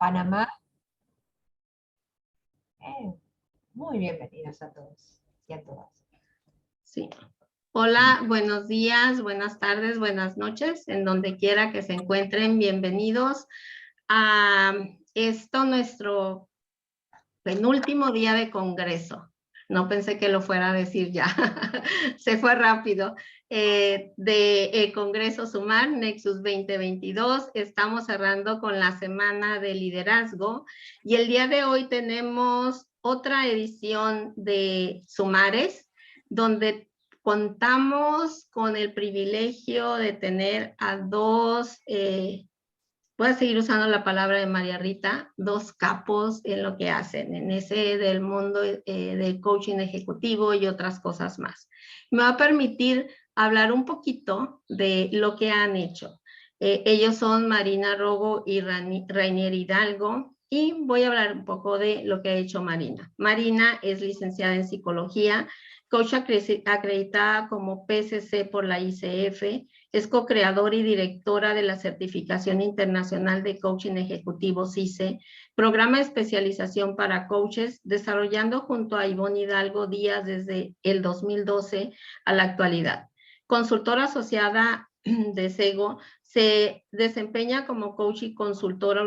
Panamá. Muy bienvenidos a todos y a todas. Sí. Hola, buenos días, buenas tardes, buenas noches, en donde quiera que se encuentren, bienvenidos a nuestro penúltimo día de congreso. No pensé que lo fuera a decir ya, se fue rápido. De Congreso Sumar, Nexus 2022, estamos cerrando con la semana de liderazgo y el día de hoy tenemos otra edición de Sumares, donde contamos con el privilegio de tener a dos, voy a seguir usando la palabra de María Rita, dos capos en lo que hacen, en ese del mundo del coaching ejecutivo y otras cosas más. Me va a permitir hablar un poquito de lo que han hecho. Ellos son Marina Rogo y Rainier Hidalgo, y voy a hablar un poco de lo que ha hecho Marina. Marina es licenciada en psicología, coach acreditada como PCC por la ICF, es co-creadora y directora de la Certificación Internacional de Coaching Ejecutivo CICE, programa de especialización para coaches, desarrollando junto a Ivonne Hidalgo Díaz desde el 2012 a la actualidad. Consultora asociada de SEGO, se desempeña como coach y consultora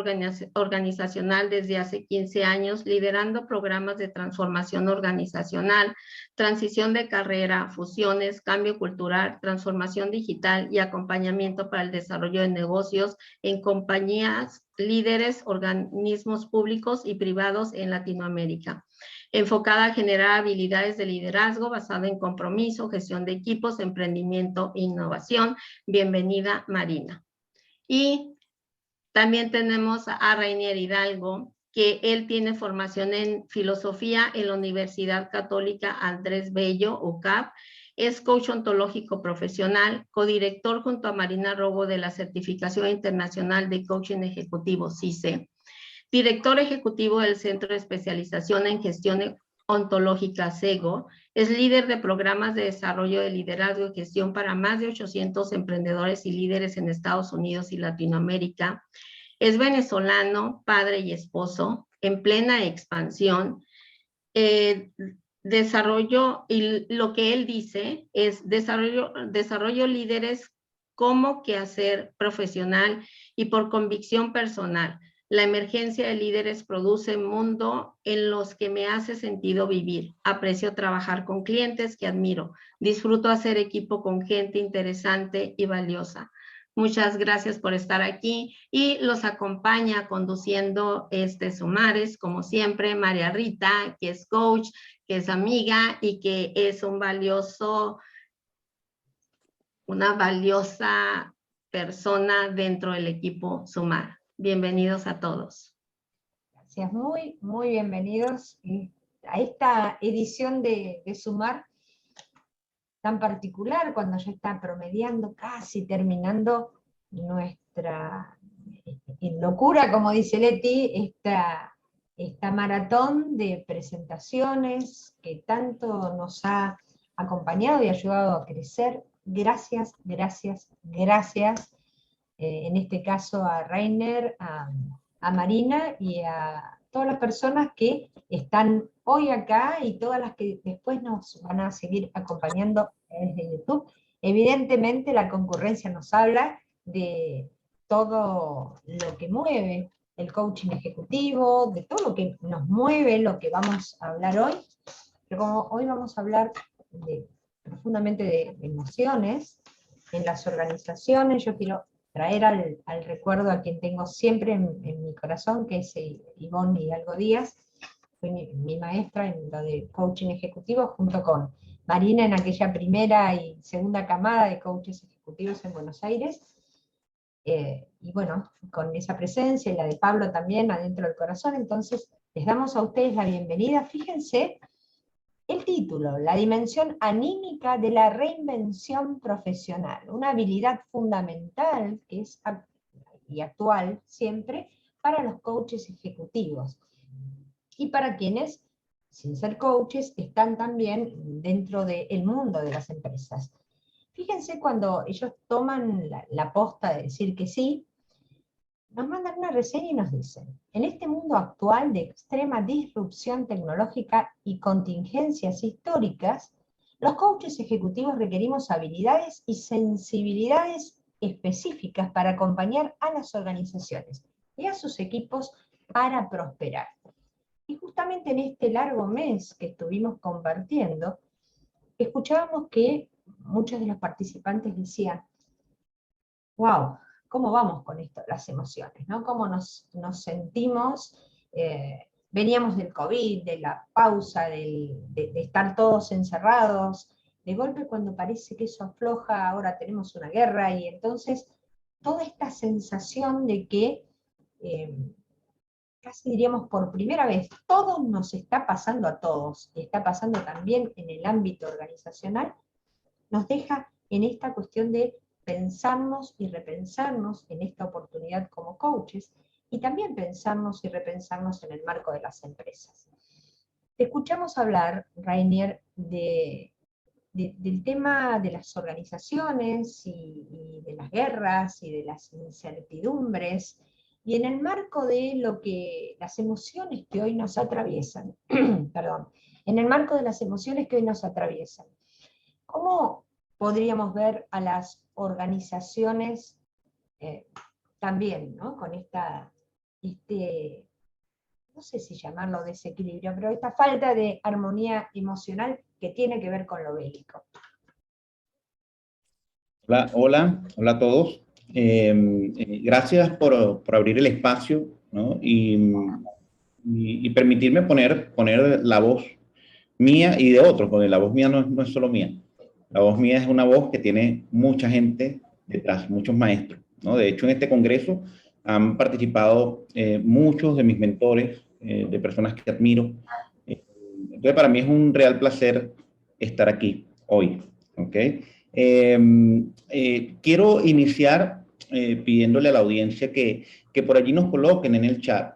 organizacional desde hace 15 años, liderando programas de transformación organizacional, transición de carrera, fusiones, cambio cultural, transformación digital y acompañamiento para el desarrollo de negocios en compañías, líderes, organismos públicos y privados en Latinoamérica. Enfocada a generar habilidades de liderazgo basada en compromiso, gestión de equipos, emprendimiento e innovación. Bienvenida, Marina. Y también tenemos a Rainier Hidalgo, que él tiene formación en filosofía en la Universidad Católica Andrés Bello, UCAP, es coach ontológico profesional, codirector junto a Marina Rogo de la Certificación Internacional de Coaching Ejecutivo, CICE, director ejecutivo del Centro de Especialización en Gestión Ontológica, SEGO, es líder de programas de desarrollo de liderazgo y gestión para más de 800 emprendedores y líderes en Estados Unidos y Latinoamérica, es venezolano, padre y esposo, en plena expansión, desarrollo, y lo que él dice es desarrollo líderes como quehacer profesional y por convicción personal. La emergencia de líderes produce mundo en los que me hace sentido vivir. Aprecio trabajar con clientes que admiro. Disfruto hacer equipo con gente interesante y valiosa. Muchas gracias por estar aquí y los acompaña conduciendo Sumares, como siempre, María Rita, que es coach, que es amiga y que es una valiosa persona dentro del equipo Sumar. Bienvenidos a todos. Gracias, muy bienvenidos a esta edición de Sumar tan particular, cuando ya está promediando, casi terminando nuestra locura, como dice Leti, esta maratón de presentaciones que tanto nos ha acompañado y ayudado a crecer. Gracias, gracias, gracias. En este caso a Rainer, a Marina y a todas las personas que están hoy acá y todas las que después nos van a seguir acompañando desde YouTube. Evidentemente la concurrencia nos habla de todo lo que mueve el coaching ejecutivo, de todo lo que nos mueve, lo que vamos a hablar hoy. Pero como hoy vamos a hablar profundamente de emociones en las organizaciones, yo quiero traer al recuerdo a quien tengo siempre en mi corazón, que es Ivonne Hidalgo Díaz, fue mi maestra en lo de coaching ejecutivo, junto con Marina en aquella primera y segunda camada de coaches ejecutivos en Buenos Aires, y bueno, con esa presencia, y la de Pablo también adentro del corazón. Entonces les damos a ustedes la bienvenida. Fíjense el título: la dimensión anímica de la reinvención profesional, una habilidad fundamental que es y actual siempre para los coaches ejecutivos y para quienes, sin ser coaches, están también dentro del mundo de las empresas. Fíjense cuando ellos toman la posta de decir que sí, nos mandan una reseña y nos dicen: en este mundo actual de extrema disrupción tecnológica y contingencias históricas, los coaches ejecutivos requerimos habilidades y sensibilidades específicas para acompañar a las organizaciones y a sus equipos para prosperar. Y justamente en este largo mes que estuvimos compartiendo, escuchábamos que muchos de los participantes decían: wow, ¿cómo vamos con esto, las emociones, ¿no? ¿Cómo nos sentimos? Veníamos del COVID, de la pausa, de estar todos encerrados. De golpe, cuando parece que eso afloja, ahora tenemos una guerra, y entonces toda esta sensación de que, casi diríamos por primera vez, todo nos está pasando a todos, y está pasando también en el ámbito organizacional, nos deja en esta cuestión de pensarnos y repensarnos en esta oportunidad como coaches, y también pensarnos y repensarnos en el marco de las empresas. Te escuchamos hablar, Rainier, del tema de las organizaciones y de las guerras y de las incertidumbres, y en el marco de lo que las emociones que hoy nos atraviesan, perdón, en el marco de las emociones que hoy nos atraviesan, ¿cómo podríamos ver a las organizaciones también, ¿no? Con no sé si llamarlo desequilibrio, pero esta falta de armonía emocional que tiene que ver con lo bélico? Hola a todos. Gracias por abrir el espacio, ¿no? Y permitirme poner la voz mía y de otros, porque la voz mía no es solo mía. La voz mía es una voz que tiene mucha gente detrás, muchos maestros, ¿no? De hecho, en este congreso han participado muchos de mis mentores, de personas que admiro. Entonces, para mí es un real placer estar aquí hoy, ¿ok? Quiero iniciar pidiéndole a la audiencia que por allí nos coloquen en el chat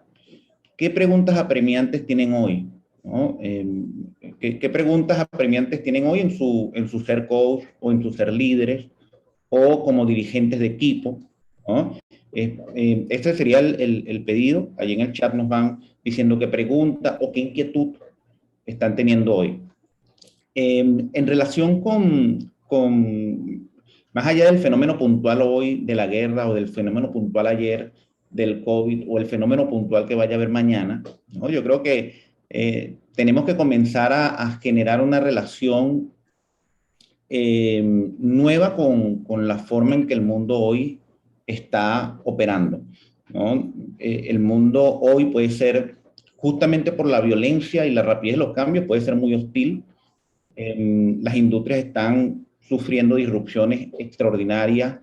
qué preguntas apremiantes tienen hoy, ¿no? ¿Qué preguntas apremiantes tienen hoy en su ser coach o en su ser líderes o como dirigentes de equipo, ¿no? Este sería el pedido. Allí en el chat nos van diciendo qué pregunta o qué inquietud están teniendo hoy. En relación más allá del fenómeno puntual hoy de la guerra o del fenómeno puntual ayer del COVID o el fenómeno puntual que vaya a haber mañana, ¿no? Yo creo que tenemos que comenzar a generar una relación nueva con la forma en que el mundo hoy está operando, ¿no? El mundo hoy puede ser, justamente por la violencia y la rapidez de los cambios, puede ser muy hostil. Las industrias están sufriendo disrupciones extraordinarias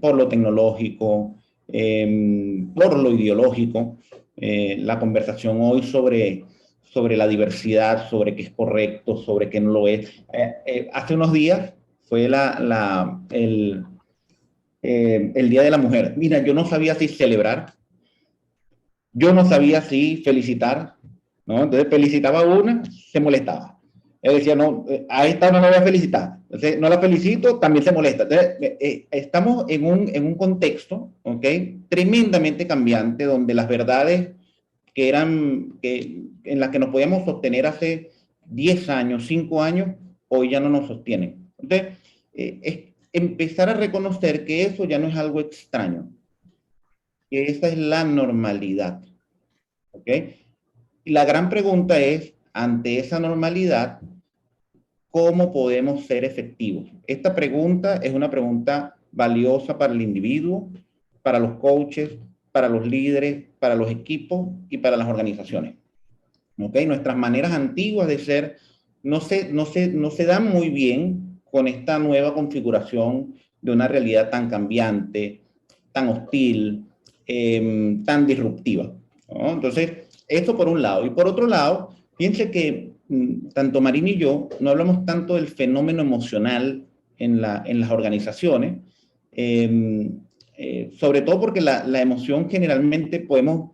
por lo tecnológico, por lo ideológico. La conversación hoy sobre la diversidad, sobre qué es correcto, sobre qué no lo es. Hace unos días fue el Día de la Mujer. Mira, yo no sabía si celebrar, yo no sabía si felicitar, ¿no? Entonces felicitaba a una, se molestaba. Él decía, no, a esta no la voy a felicitar. Entonces, no la felicito, también se molesta. Entonces, estamos en un contexto, ¿ok? Tremendamente cambiante, donde las verdades en las que nos podíamos sostener hace 10 años, 5 años, hoy ya no nos sostienen. Entonces, es empezar a reconocer que eso ya no es algo extraño, que esa es la normalidad, ¿ok? Y la gran pregunta es, ante esa normalidad, ¿cómo podemos ser efectivos? Esta pregunta es una pregunta valiosa para el individuo, para los coaches, para los líderes, para los equipos y para las organizaciones. ¿Ok? Nuestras maneras antiguas de ser no se dan muy bien con esta nueva configuración de una realidad tan cambiante, tan hostil, tan disruptiva, ¿no? Entonces, esto por un lado. Y por otro lado, piense que tanto Marín y yo no hablamos tanto del fenómeno emocional en las organizaciones, sobre todo porque la emoción generalmente podemos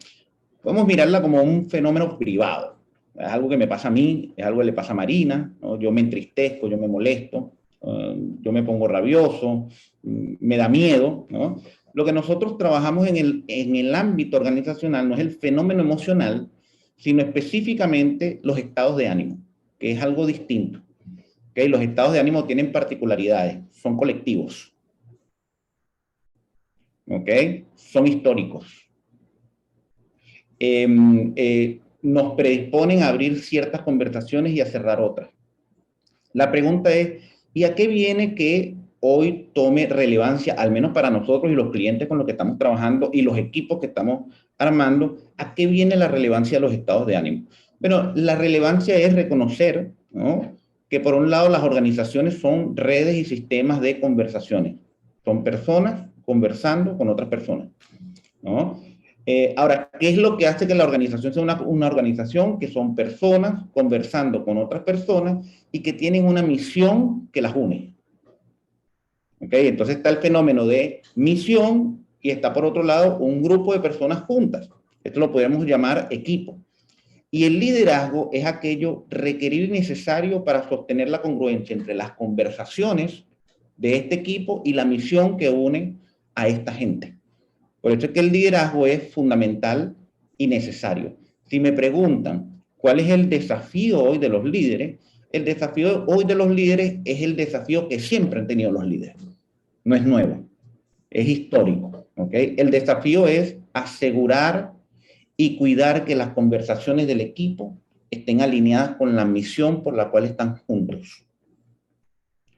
mirarla como un fenómeno privado. Es algo que me pasa a mí, es algo que le pasa a Marina, ¿no? Yo me entristezco, yo me molesto, yo me pongo rabioso, me da miedo, ¿no? Lo que nosotros trabajamos en el ámbito organizacional no es el fenómeno emocional, sino específicamente los estados de ánimo, que es algo distinto. ¿Okay? Los estados de ánimo tienen particularidades, son colectivos. ¿Okay? Son históricos. Nos predisponen a abrir ciertas conversaciones y a cerrar otras. La pregunta es, ¿y a qué viene que hoy tome relevancia, al menos para nosotros y los clientes con los que estamos trabajando y los equipos que estamos armando, a qué viene la relevancia de los estados de ánimo? Bueno, la relevancia es reconocer, ¿no?, que por un lado las organizaciones son redes y sistemas de conversaciones. Son personas conversando con otras personas, ¿no? Ahora, ¿qué es lo que hace que la organización sea una organización? Que son personas conversando con otras personas y que tienen una misión que las une. ¿Ok? Entonces está el fenómeno de misión y está por otro lado un grupo de personas juntas. Esto lo podemos llamar equipo. Y el liderazgo es aquello requerido y necesario para sostener la congruencia entre las conversaciones de este equipo y la misión que une a esta gente. Por eso es que el liderazgo es fundamental y necesario. Si me preguntan cuál es el desafío hoy de los líderes, el desafío hoy de los líderes es el desafío que siempre han tenido los líderes. No es nuevo, es histórico. ¿Okay? El desafío es asegurar y cuidar que las conversaciones del equipo estén alineadas con la misión por la cual están juntos.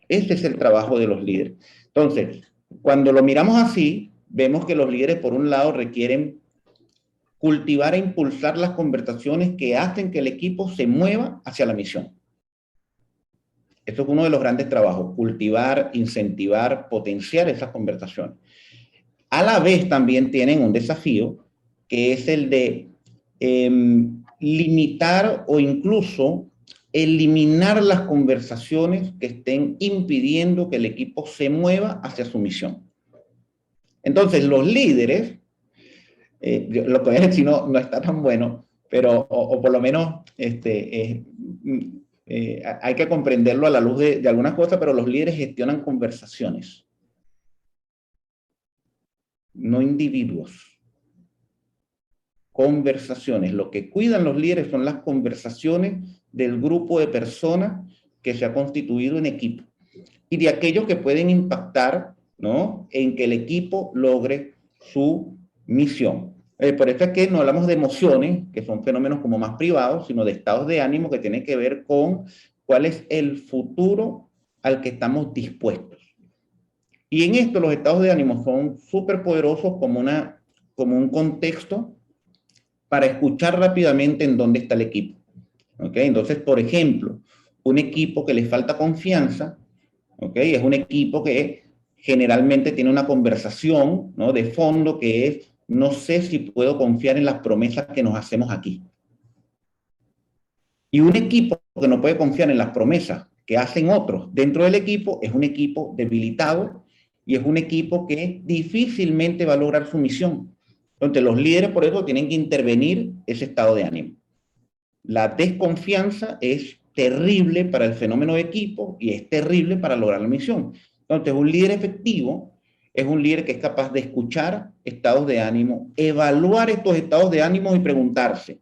Ese es el trabajo de los líderes. Entonces, cuando lo miramos así, vemos que los líderes, por un lado, requieren cultivar e impulsar las conversaciones que hacen que el equipo se mueva hacia la misión. Esto es uno de los grandes trabajos, cultivar, incentivar, potenciar esas conversaciones. A la vez también tienen un desafío, que es el de limitar o incluso eliminar las conversaciones que estén impidiendo que el equipo se mueva hacia su misión. Entonces, los líderes, lo que voy a decir no está tan bueno, pero, o por lo menos hay que comprenderlo a la luz de algunas cosas, pero los líderes gestionan conversaciones, no individuos. Conversaciones. Lo que cuidan los líderes son las conversaciones del grupo de personas que se ha constituido en equipo y de aquellos que pueden impactar, ¿no?, en que el equipo logre su misión. Por eso es que no hablamos de emociones, que son fenómenos como más privados, sino de estados de ánimo que tienen que ver con cuál es el futuro al que estamos dispuestos. Y en esto los estados de ánimo son súper poderosos como un contexto para escuchar rápidamente en dónde está el equipo. ¿Okay? Entonces, por ejemplo, un equipo que le falta confianza, ¿okay?, es un equipo que generalmente tiene una conversación, ¿no?, de fondo que es, no sé si puedo confiar en las promesas que nos hacemos aquí. Y un equipo que no puede confiar en las promesas que hacen otros dentro del equipo es un equipo debilitado y es un equipo que difícilmente va a lograr su misión. Entonces, los líderes por eso tienen que intervenir ese estado de ánimo. La desconfianza es terrible para el fenómeno de equipo y es terrible para lograr la misión. Entonces, un líder efectivo es un líder que es capaz de escuchar estados de ánimo, evaluar estos estados de ánimo y preguntarse,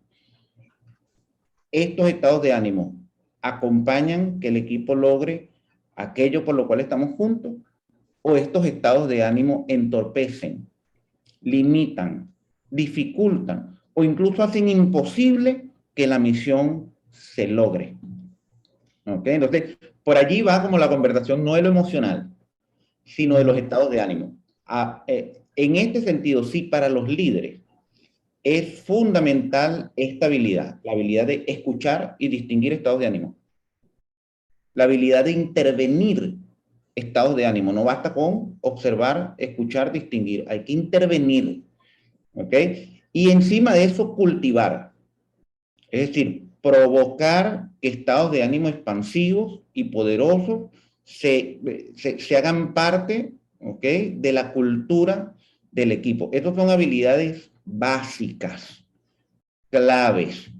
¿estos estados de ánimo acompañan que el equipo logre aquello por lo cual estamos juntos? ¿O estos estados de ánimo entorpecen, limitan, dificultan o incluso hacen imposible que la misión se logre? ¿Okay? Entonces, por allí va como la conversación no de lo emocional, sino de los estados de ánimo. En este sentido, sí, para los líderes es fundamental esta habilidad, la habilidad de escuchar y distinguir estados de ánimo. La habilidad de intervenir estados de ánimo. No basta con observar, escuchar, distinguir. Hay que intervenir. ¿Ok? Y encima de eso, cultivar. Es decir, provocar que estados de ánimo expansivos y poderosos se hagan parte, ¿ok?, de la cultura del equipo. Estas son habilidades básicas, claves,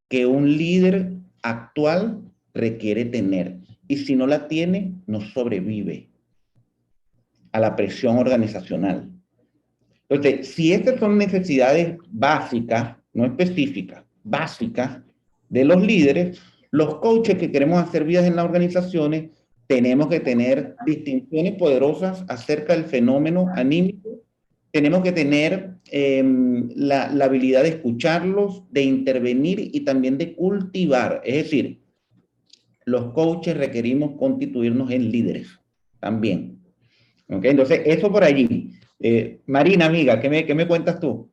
que un líder actual requiere tener. Y si no la tiene, no sobrevive. a la presión organizacional. Entonces, si estas son necesidades básicas, no específicas, básicas de los líderes, los coaches que queremos hacer vidas en las organizaciones, tenemos que tener distinciones poderosas acerca del fenómeno anímico, tenemos que tener la habilidad de escucharlos, de intervenir y también de cultivar. Es decir, los coaches requerimos constituirnos en líderes también. ¿Okay? Entonces, eso por allí. Marina, amiga, ¿qué me cuentas tú?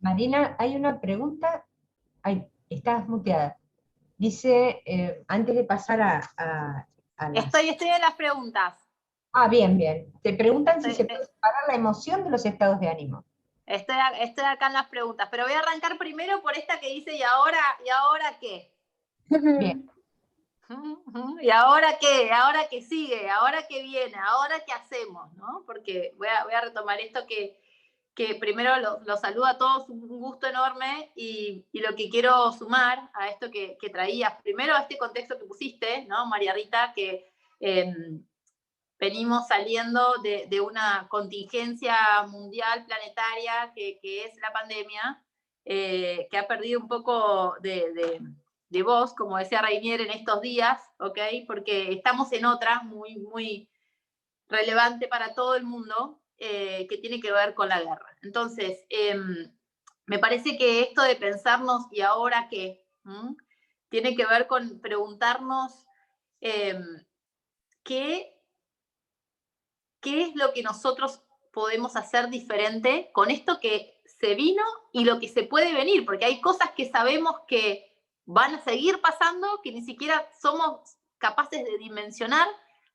Marina, hay una pregunta. Ay, estás muteada. Dice, antes de pasar a las... Estoy en las preguntas. Ah, bien, bien. Te preguntan si se puede separar la emoción de los estados de ánimo. Estoy acá en las preguntas, pero voy a arrancar primero por esta que dice, ¿y ahora qué? Bien. ¿Y ahora qué? ¿Ahora qué sigue? ¿Ahora qué viene? ¿Ahora qué hacemos? ¿No? Porque voy a retomar esto que primero los saludo a todos, un gusto enorme, y lo que quiero sumar a esto que traías, primero este contexto que pusiste, ¿no, María Rita? Que venimos saliendo de una contingencia mundial, planetaria, que es la pandemia, que ha perdido un poco de voz, como decía Rainier en estos días, ¿ok? Porque estamos en otra muy, muy relevante para todo el mundo, que tiene que ver con la guerra. Entonces, me parece que esto de pensarnos, ¿y ahora qué? Tiene que ver con preguntarnos qué es lo que nosotros podemos hacer diferente con esto que se vino y lo que se puede venir, porque hay cosas que sabemos que van a seguir pasando, que ni siquiera somos capaces de dimensionar,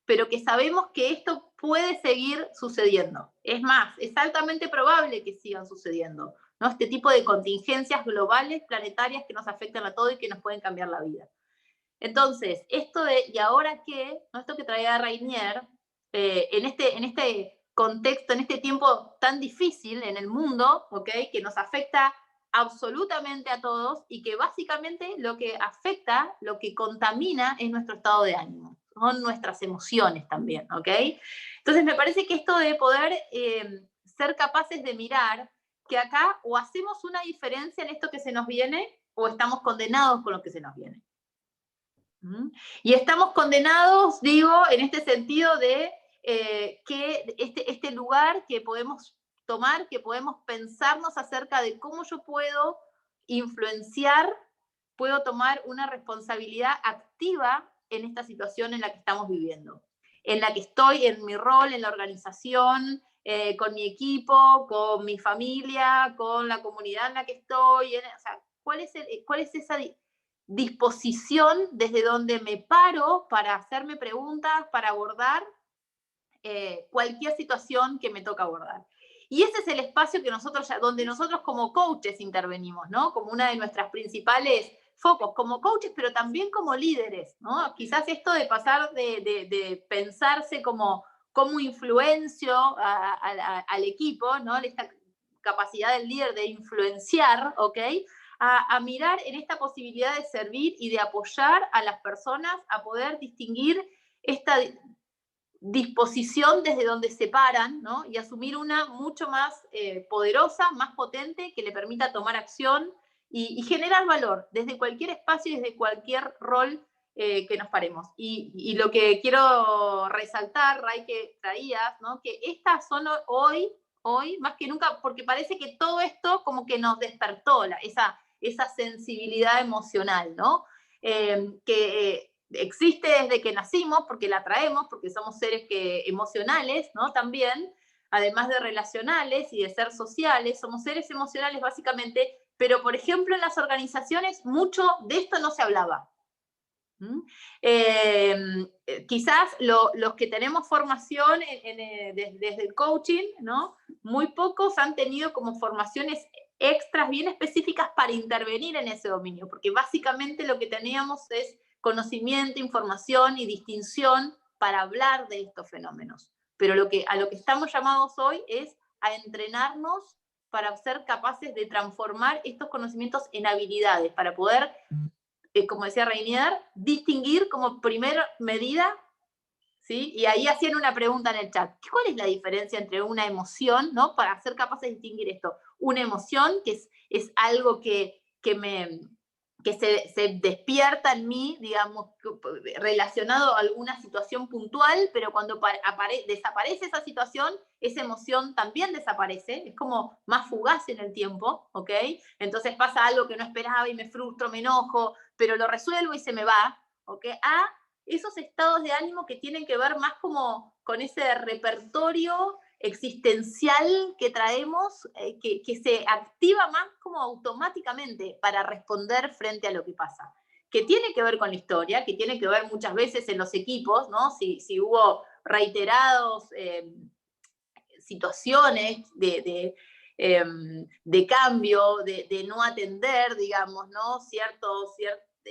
pero que sabemos que esto puede seguir sucediendo. Es más, es altamente probable que sigan sucediendo, ¿no? Este tipo de contingencias globales, planetarias, que nos afectan a todos y que nos pueden cambiar la vida. Entonces, esto de, ¿y ahora qué? ¿No? Esto que traía Rainier, en este contexto, en este tiempo tan difícil en el mundo, ¿okay? Que nos afecta absolutamente a todos y que básicamente lo que afecta, lo que contamina es nuestro estado de ánimo, son nuestras emociones también, ¿ok? Entonces me parece que esto de poder ser capaces de mirar que acá o hacemos una diferencia en esto que se nos viene o estamos condenados con lo que se nos viene. Y estamos condenados, digo, en este sentido de que este lugar que podemos tomar, que podemos pensarnos acerca de cómo yo puedo influenciar, puedo tomar una responsabilidad activa en esta situación en la que estamos viviendo, en la que estoy, en mi rol, en la organización, con mi equipo, con mi familia, con la comunidad en la que estoy, o sea, ¿cuál es esa disposición desde donde me paro para hacerme preguntas, para abordar cualquier situación que me toca abordar? Y ese es el espacio que donde nosotros como coaches intervenimos, ¿no? Como una de nuestras principales focos, como coaches, pero también como líderes, ¿no? Quizás esto de pasar de pensarse como influencio al equipo, ¿no? Esta capacidad del líder de influenciar, ¿ok? A mirar en esta posibilidad de servir y de apoyar a las personas a poder distinguir esta disposición desde donde se paran, ¿no? Y asumir una mucho más poderosa, más potente, que le permita tomar acción y generar valor desde cualquier espacio y desde cualquier rol que nos paremos. Y lo que quiero resaltar, Ray, que traías, ¿no? Que estas son hoy, más que nunca, porque parece que todo esto como que nos despertó esa sensibilidad emocional, ¿no? Existe desde que nacimos, porque la traemos, porque somos seres emocionales, ¿no? También, además de relacionales y de ser sociales, somos seres emocionales básicamente, pero por ejemplo en las organizaciones mucho de esto no se hablaba. Quizás los que tenemos formación desde el coaching, ¿no? Muy pocos han tenido como formaciones extras bien específicas para intervenir en ese dominio, porque básicamente lo que teníamos es conocimiento, información y distinción para hablar de estos fenómenos. Pero a lo que estamos llamados hoy es a entrenarnos para ser capaces de transformar estos conocimientos en habilidades, para poder, como decía Rainier, distinguir como primera medida ¿sí? Y ahí hacían una pregunta en el chat. ¿Cuál es la diferencia entre una emoción, ¿no? Para ser capaces de distinguir esto. Una emoción, que es algo que se despierta en mí, digamos, relacionado a alguna situación puntual, pero cuando desaparece esa situación, esa emoción también desaparece, es como más fugaz en el tiempo, ¿ok? Entonces pasa algo que no esperaba y me frustro, me enojo, pero lo resuelvo y se me va, ¿ok? A esos estados de ánimo que tienen que ver más como con ese repertorio existencial que traemos, que se activa más como automáticamente para responder frente a lo que pasa, que tiene que ver con la historia, que tiene que ver muchas veces en los equipos, ¿no? Si hubo reiterados situaciones de cambio, de no atender, digamos, ¿no? ciertas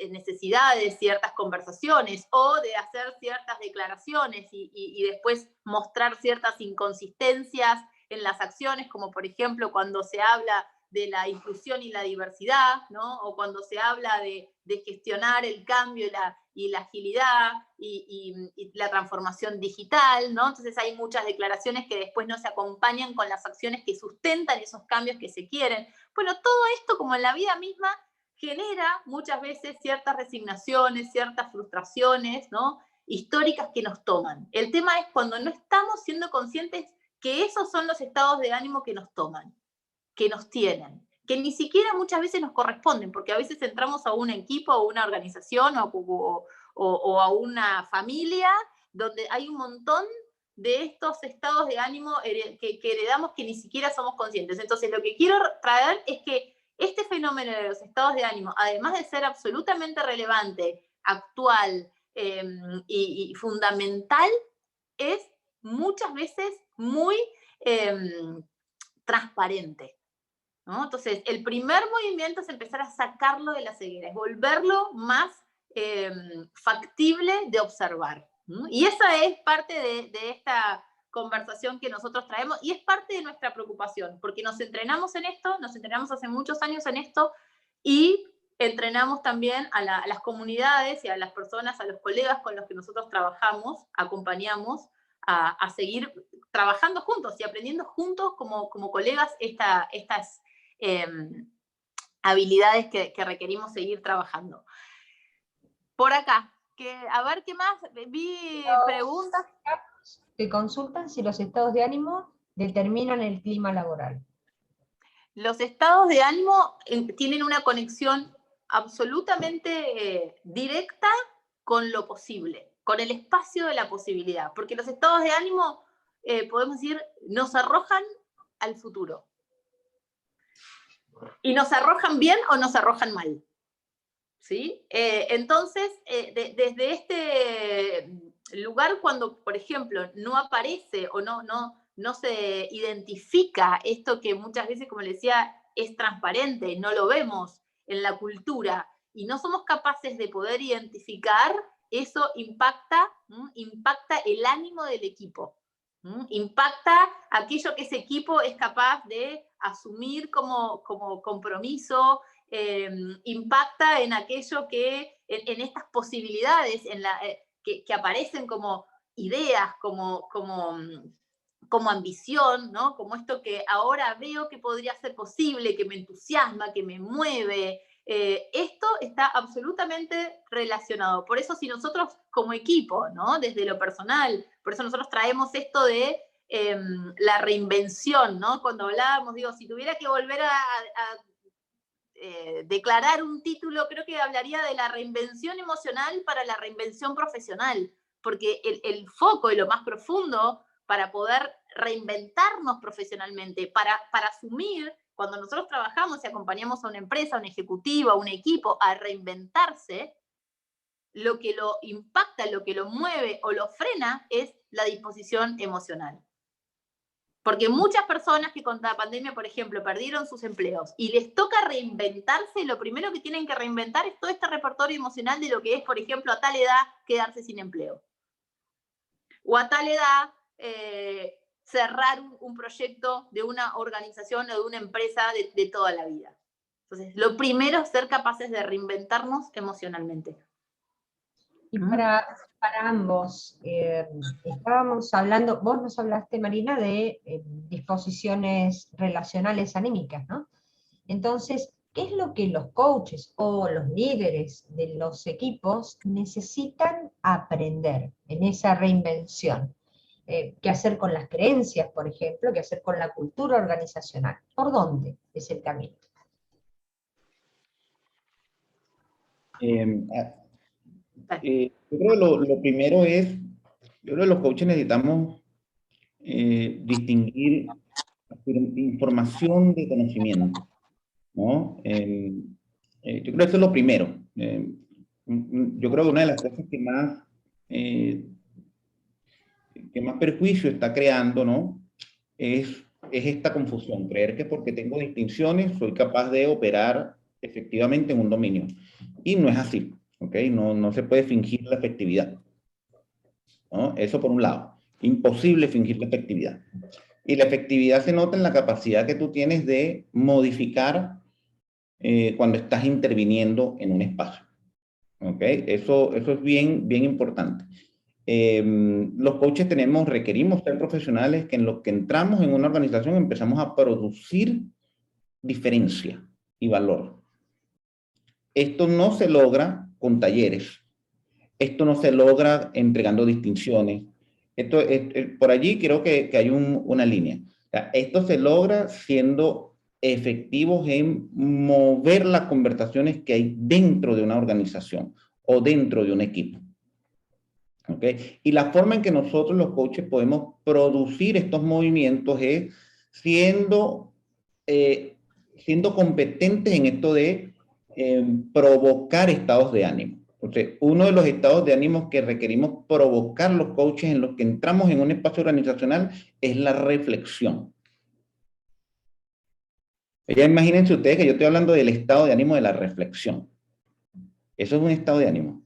necesidades, ciertas conversaciones, o de hacer ciertas declaraciones y después mostrar ciertas inconsistencias en las acciones, como por ejemplo cuando se habla de la inclusión y la diversidad, ¿no? O cuando se habla de gestionar el cambio y la agilidad y la transformación digital, ¿no? Entonces hay muchas declaraciones que después no se acompañan con las acciones que sustentan esos cambios que se quieren. Bueno, todo esto, como en la vida misma, genera muchas veces ciertas resignaciones, ciertas frustraciones, ¿no? históricas que nos toman. El tema es cuando no estamos siendo conscientes que esos son los estados de ánimo que nos toman, que nos tienen, que ni siquiera muchas veces nos corresponden, porque a veces entramos a un equipo, o una organización, o a una familia, donde hay un montón de estos estados de ánimo que heredamos que ni siquiera somos conscientes. Entonces, lo que quiero traer es que este fenómeno de los estados de ánimo, además de ser absolutamente relevante, actual y fundamental, es muchas veces muy transparente, ¿no? Entonces, el primer movimiento es empezar a sacarlo de la ceguera, es volverlo más factible de observar, ¿no? Y esa es parte de esta conversación que nosotros traemos y es parte de nuestra preocupación, porque nos entrenamos en esto, nos entrenamos hace muchos años en esto y entrenamos también a las comunidades y a las personas, a los colegas con los que nosotros trabajamos, acompañamos a seguir trabajando juntos y aprendiendo juntos como colegas estas habilidades que requerimos seguir trabajando. Por acá, a ver qué más, vi preguntas. Que consultan si los estados de ánimo determinan el clima laboral. Los estados de ánimo tienen una conexión absolutamente directa con lo posible, con el espacio de la posibilidad, porque los estados de ánimo, podemos decir, nos arrojan al futuro. Y nos arrojan bien o nos arrojan mal. ¿Sí? Entonces, desde este lugar, cuando, por ejemplo, no aparece o no se identifica esto que muchas veces, como les decía, es transparente, no lo vemos en la cultura, y no somos capaces de poder identificar, eso impacta el ánimo del equipo. Impacta aquello que ese equipo es capaz de asumir como compromiso, impacta en aquello que, en estas posibilidades que aparecen como ideas, como ambición, ¿no? Como esto que ahora veo que podría ser posible, que me entusiasma, que me mueve. Esto está absolutamente relacionado. Por eso, si nosotros como equipo, ¿no? Desde lo personal, por eso nosotros traemos esto de la reinvención, ¿no? Cuando hablábamos, digo, si tuviera que volver a declarar un título, creo que hablaría de la reinvención emocional para la reinvención profesional, porque el foco y lo más profundo para poder reinventarnos profesionalmente, para asumir, cuando nosotros trabajamos y acompañamos a una empresa, a un ejecutivo, a un equipo a reinventarse, lo que lo impacta, lo que lo mueve o lo frena es la disposición emocional. Porque muchas personas que con la pandemia, por ejemplo, perdieron sus empleos y les toca reinventarse, lo primero que tienen que reinventar es todo este repertorio emocional de lo que es, por ejemplo, a tal edad quedarse sin empleo. O a tal edad cerrar un proyecto de una organización o de una empresa de toda la vida. Entonces, lo primero es ser capaces de reinventarnos emocionalmente. Y para ambos, estábamos hablando, vos nos hablaste, Marina, de disposiciones relacionales anímicas, ¿no? Entonces, ¿qué es lo que los coaches o los líderes de los equipos necesitan aprender en esa reinvención? ¿Qué hacer con las creencias, por ejemplo? ¿Qué hacer con la cultura organizacional? ¿Por dónde es el camino? Yo creo que lo primero es, yo creo que los coaches necesitamos distinguir información de conocimiento, ¿no? Yo creo que eso es lo primero. Yo creo que una de las cosas que más perjuicio está creando, ¿no? Es esta confusión, creer que porque tengo distinciones soy capaz de operar efectivamente en un dominio. Y no es así, ¿ok? No se puede fingir la efectividad, ¿no? Eso por un lado. Imposible fingir la efectividad. Y la efectividad se nota en la capacidad que tú tienes de modificar cuando estás interviniendo en un espacio. ¿Ok? Eso es bien importante. Los coaches requerimos ser profesionales que en lo que entramos en una organización empezamos a producir diferencia y valor. Esto no se logra con talleres. Esto no se logra entregando distinciones. Por allí creo que hay una línea. O sea, esto se logra siendo efectivos en mover las conversaciones que hay dentro de una organización o dentro de un equipo. ¿Okay? Y la forma en que nosotros los coaches podemos producir estos movimientos es siendo competentes en esto de provocar estados de ánimo. Entonces, uno de los estados de ánimo que requerimos provocar los coaches en los que entramos en un espacio organizacional es la reflexión. Ya imagínense ustedes que yo estoy hablando del estado de ánimo de la reflexión. Eso es un estado de ánimo.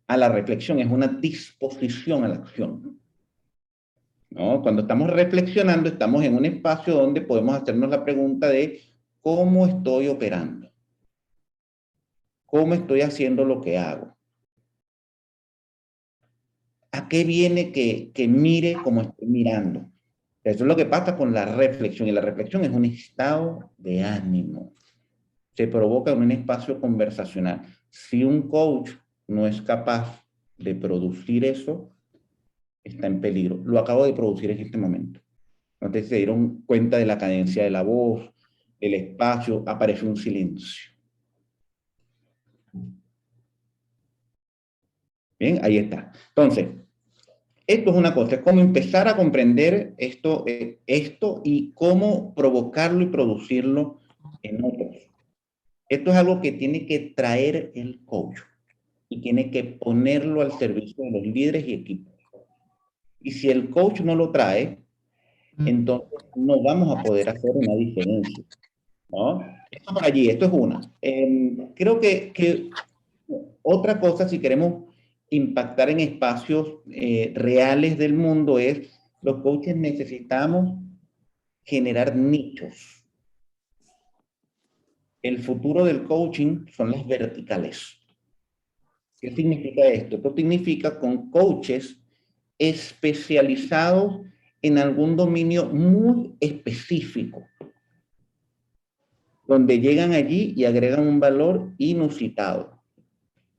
A la reflexión es una disposición a la acción, ¿no? Cuando estamos reflexionando, estamos en un espacio donde podemos hacernos la pregunta de ¿cómo estoy operando? ¿Cómo estoy haciendo lo que hago? ¿A qué viene que mire como estoy mirando? Eso es lo que pasa con la reflexión, y la reflexión es un estado de ánimo. Se provoca en un espacio conversacional. Si un coach no es capaz de producir eso, está en peligro. Lo acabo de producir en este momento. Entonces se dieron cuenta de la cadencia de la voz, el espacio, apareció un silencio. Bien, ahí está. Entonces, esto es una cosa, es cómo empezar a comprender esto y cómo provocarlo y producirlo en otros. Esto es algo que tiene que traer el coach y tiene que ponerlo al servicio de los líderes y equipos. Y si el coach no lo trae, entonces no vamos a poder hacer una diferencia, ¿no? Esto por allí, esto es una. Creo que otra cosa, si queremos impactar en espacios reales del mundo, es los coaches necesitamos generar nichos. El futuro del coaching son las verticales. ¿Qué significa esto? Esto significa con coaches especializados en algún dominio muy específico, donde llegan allí y agregan un valor inusitado.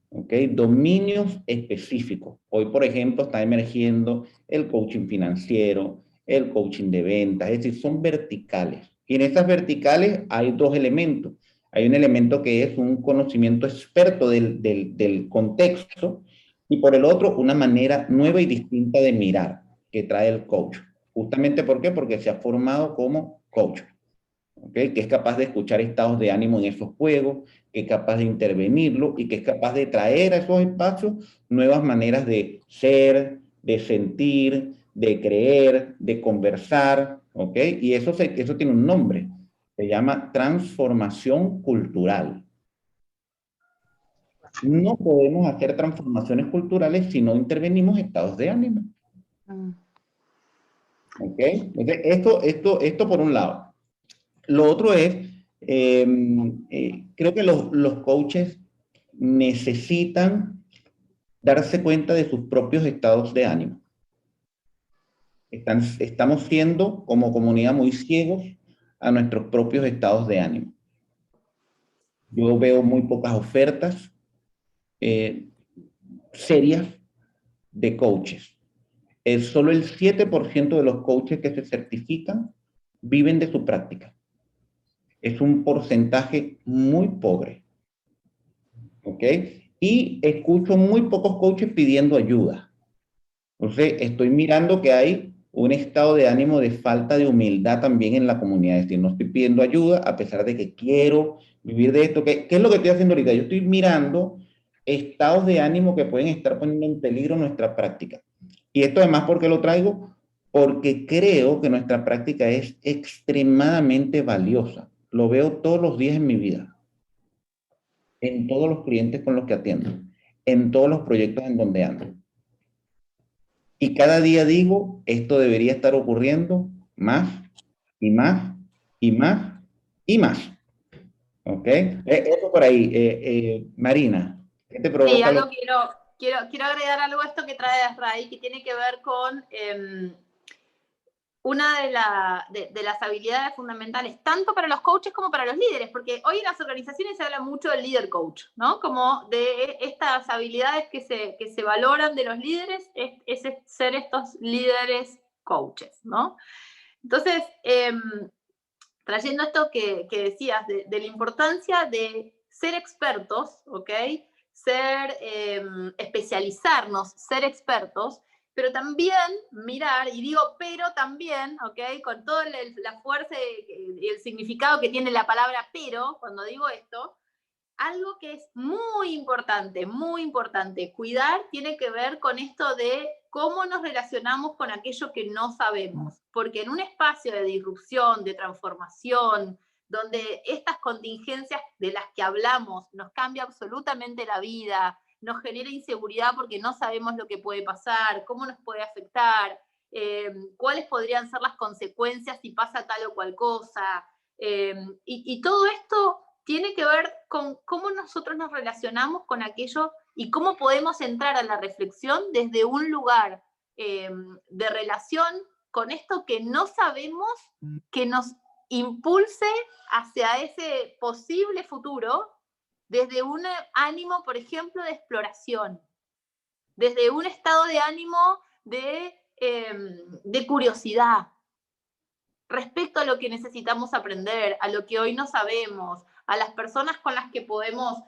¿Ok? Dominios específicos. Hoy, por ejemplo, está emergiendo el coaching financiero, el coaching de ventas, es decir, son verticales. Y en estas verticales hay dos elementos. Hay un elemento que es un conocimiento experto del contexto, y por el otro, una manera nueva y distinta de mirar que trae el coach. Justamente, ¿por qué? Porque se ha formado como coach. ¿Okay? Que es capaz de escuchar estados de ánimo en esos juegos, que es capaz de intervenirlo y que es capaz de traer a esos espacios nuevas maneras de ser, de sentir, de creer, de conversar, ¿ok? Y eso tiene un nombre, se llama transformación cultural. No podemos hacer transformaciones culturales si no intervenimos estados de ánimo. ¿Ok? Entonces, esto por un lado. Lo otro es, creo que los coaches necesitan darse cuenta de sus propios estados de ánimo. Estamos siendo como comunidad muy ciegos a nuestros propios estados de ánimo. Yo veo muy pocas ofertas serias de coaches. Solo el 7% de los coaches que se certifican viven de su práctica. Es un porcentaje muy pobre. ¿Ok? Y escucho muy pocos coaches pidiendo ayuda. Entonces, estoy mirando que hay un estado de ánimo de falta de humildad también en la comunidad. Es decir, no estoy pidiendo ayuda a pesar de que quiero vivir de esto. ¿Qué es lo que estoy haciendo ahorita? Yo estoy mirando estados de ánimo que pueden estar poniendo en peligro nuestra práctica. Y esto además, ¿por qué lo traigo? Porque creo que nuestra práctica es extremadamente valiosa. Lo veo todos los días en mi vida. En todos los clientes con los que atiendo. En todos los proyectos en donde ando. Y cada día digo, esto debería estar ocurriendo más y más y más y más. ¿Ok? Eso por ahí. Marina, ¿qué te provoca? Sí, algo quiero agregar algo a esto que trae Ray, que tiene que ver con una de las habilidades fundamentales, tanto para los coaches como para los líderes, porque hoy en las organizaciones se habla mucho del líder coach, ¿no? Como de estas habilidades que se valoran de los líderes, es ser estos líderes coaches, ¿no? Entonces, trayendo esto que decías de la importancia de ser expertos, ¿ok? Especializarnos, ser expertos, pero también mirar, y digo pero también, ¿ok? Con toda la fuerza y el significado que tiene la palabra pero, cuando digo esto, algo que es muy importante cuidar, tiene que ver con esto de cómo nos relacionamos con aquello que no sabemos. Porque en un espacio de disrupción, de transformación, donde estas contingencias de las que hablamos nos cambia absolutamente la vida, nos genera inseguridad porque no sabemos lo que puede pasar, cómo nos puede afectar, cuáles podrían ser las consecuencias si pasa tal o cual cosa. Y todo esto tiene que ver con cómo nosotros nos relacionamos con aquello y cómo podemos entrar a la reflexión desde un lugar de relación con esto que no sabemos, que nos impulse hacia ese posible futuro desde un ánimo, por ejemplo, de exploración, desde un estado de ánimo de curiosidad respecto a lo que necesitamos aprender, a lo que hoy no sabemos, a las personas con las que podemos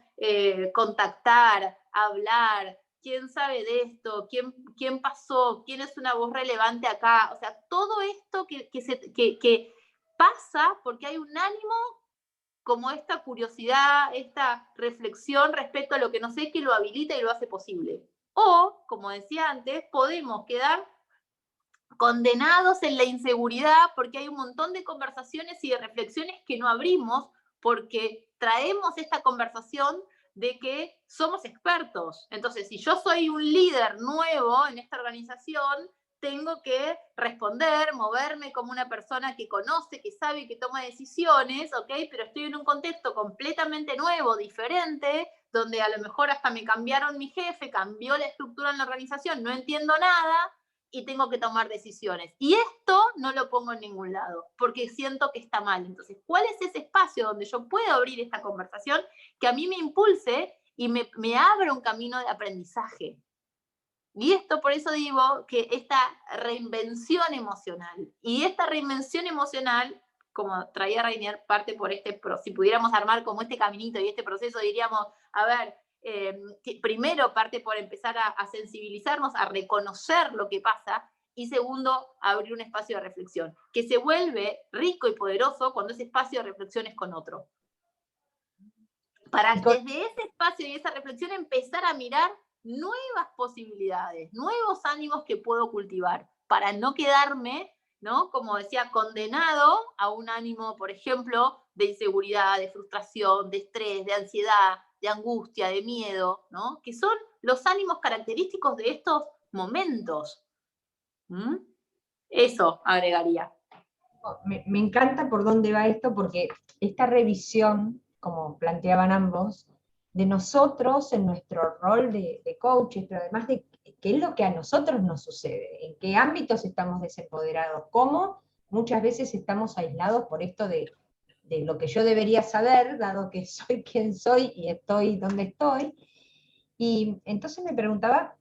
contactar, hablar, quién sabe de esto, quién pasó, quién es una voz relevante acá, o sea, todo esto que pasa porque hay un ánimo como esta curiosidad, esta reflexión respecto a lo que no sé que lo habilita y lo hace posible. O, como decía antes, podemos quedar condenados en la inseguridad porque hay un montón de conversaciones y de reflexiones que no abrimos porque traemos esta conversación de que somos expertos. Entonces, si yo soy un líder nuevo en esta organización, tengo que responder, moverme como una persona que conoce, que sabe, que toma decisiones, ¿ok? Pero estoy en un contexto completamente nuevo, diferente, donde a lo mejor hasta me cambiaron mi jefe, cambió la estructura en la organización, no entiendo nada, y tengo que tomar decisiones. Y esto no lo pongo en ningún lado, porque siento que está mal. Entonces, ¿cuál es ese espacio donde yo puedo abrir esta conversación que a mí me impulse y me abra un camino de aprendizaje? Y esto, por eso digo que esta reinvención emocional, y esta reinvención emocional, como traía Rainier, parte por si pudiéramos armar como este caminito y este proceso, diríamos, a ver, primero parte por empezar a sensibilizarnos, a reconocer lo que pasa, y segundo, abrir un espacio de reflexión, que se vuelve rico y poderoso cuando ese espacio de reflexión es con otro. Para desde ese espacio y esa reflexión empezar a mirar nuevas posibilidades, nuevos ánimos que puedo cultivar, para no quedarme, ¿no? Como decía, condenado a un ánimo, por ejemplo, de inseguridad, de frustración, de estrés, de ansiedad, de angustia, de miedo, ¿no? Que son los ánimos característicos de estos momentos. Eso agregaría. Me encanta por dónde va esto, porque esta revisión, como planteaban ambos, de nosotros en nuestro rol de coaches, pero además de qué es lo que a nosotros nos sucede, en qué ámbitos estamos desempoderados, cómo muchas veces estamos aislados por esto de lo que yo debería saber, dado que soy quien soy y estoy donde estoy. Y entonces me preguntaba,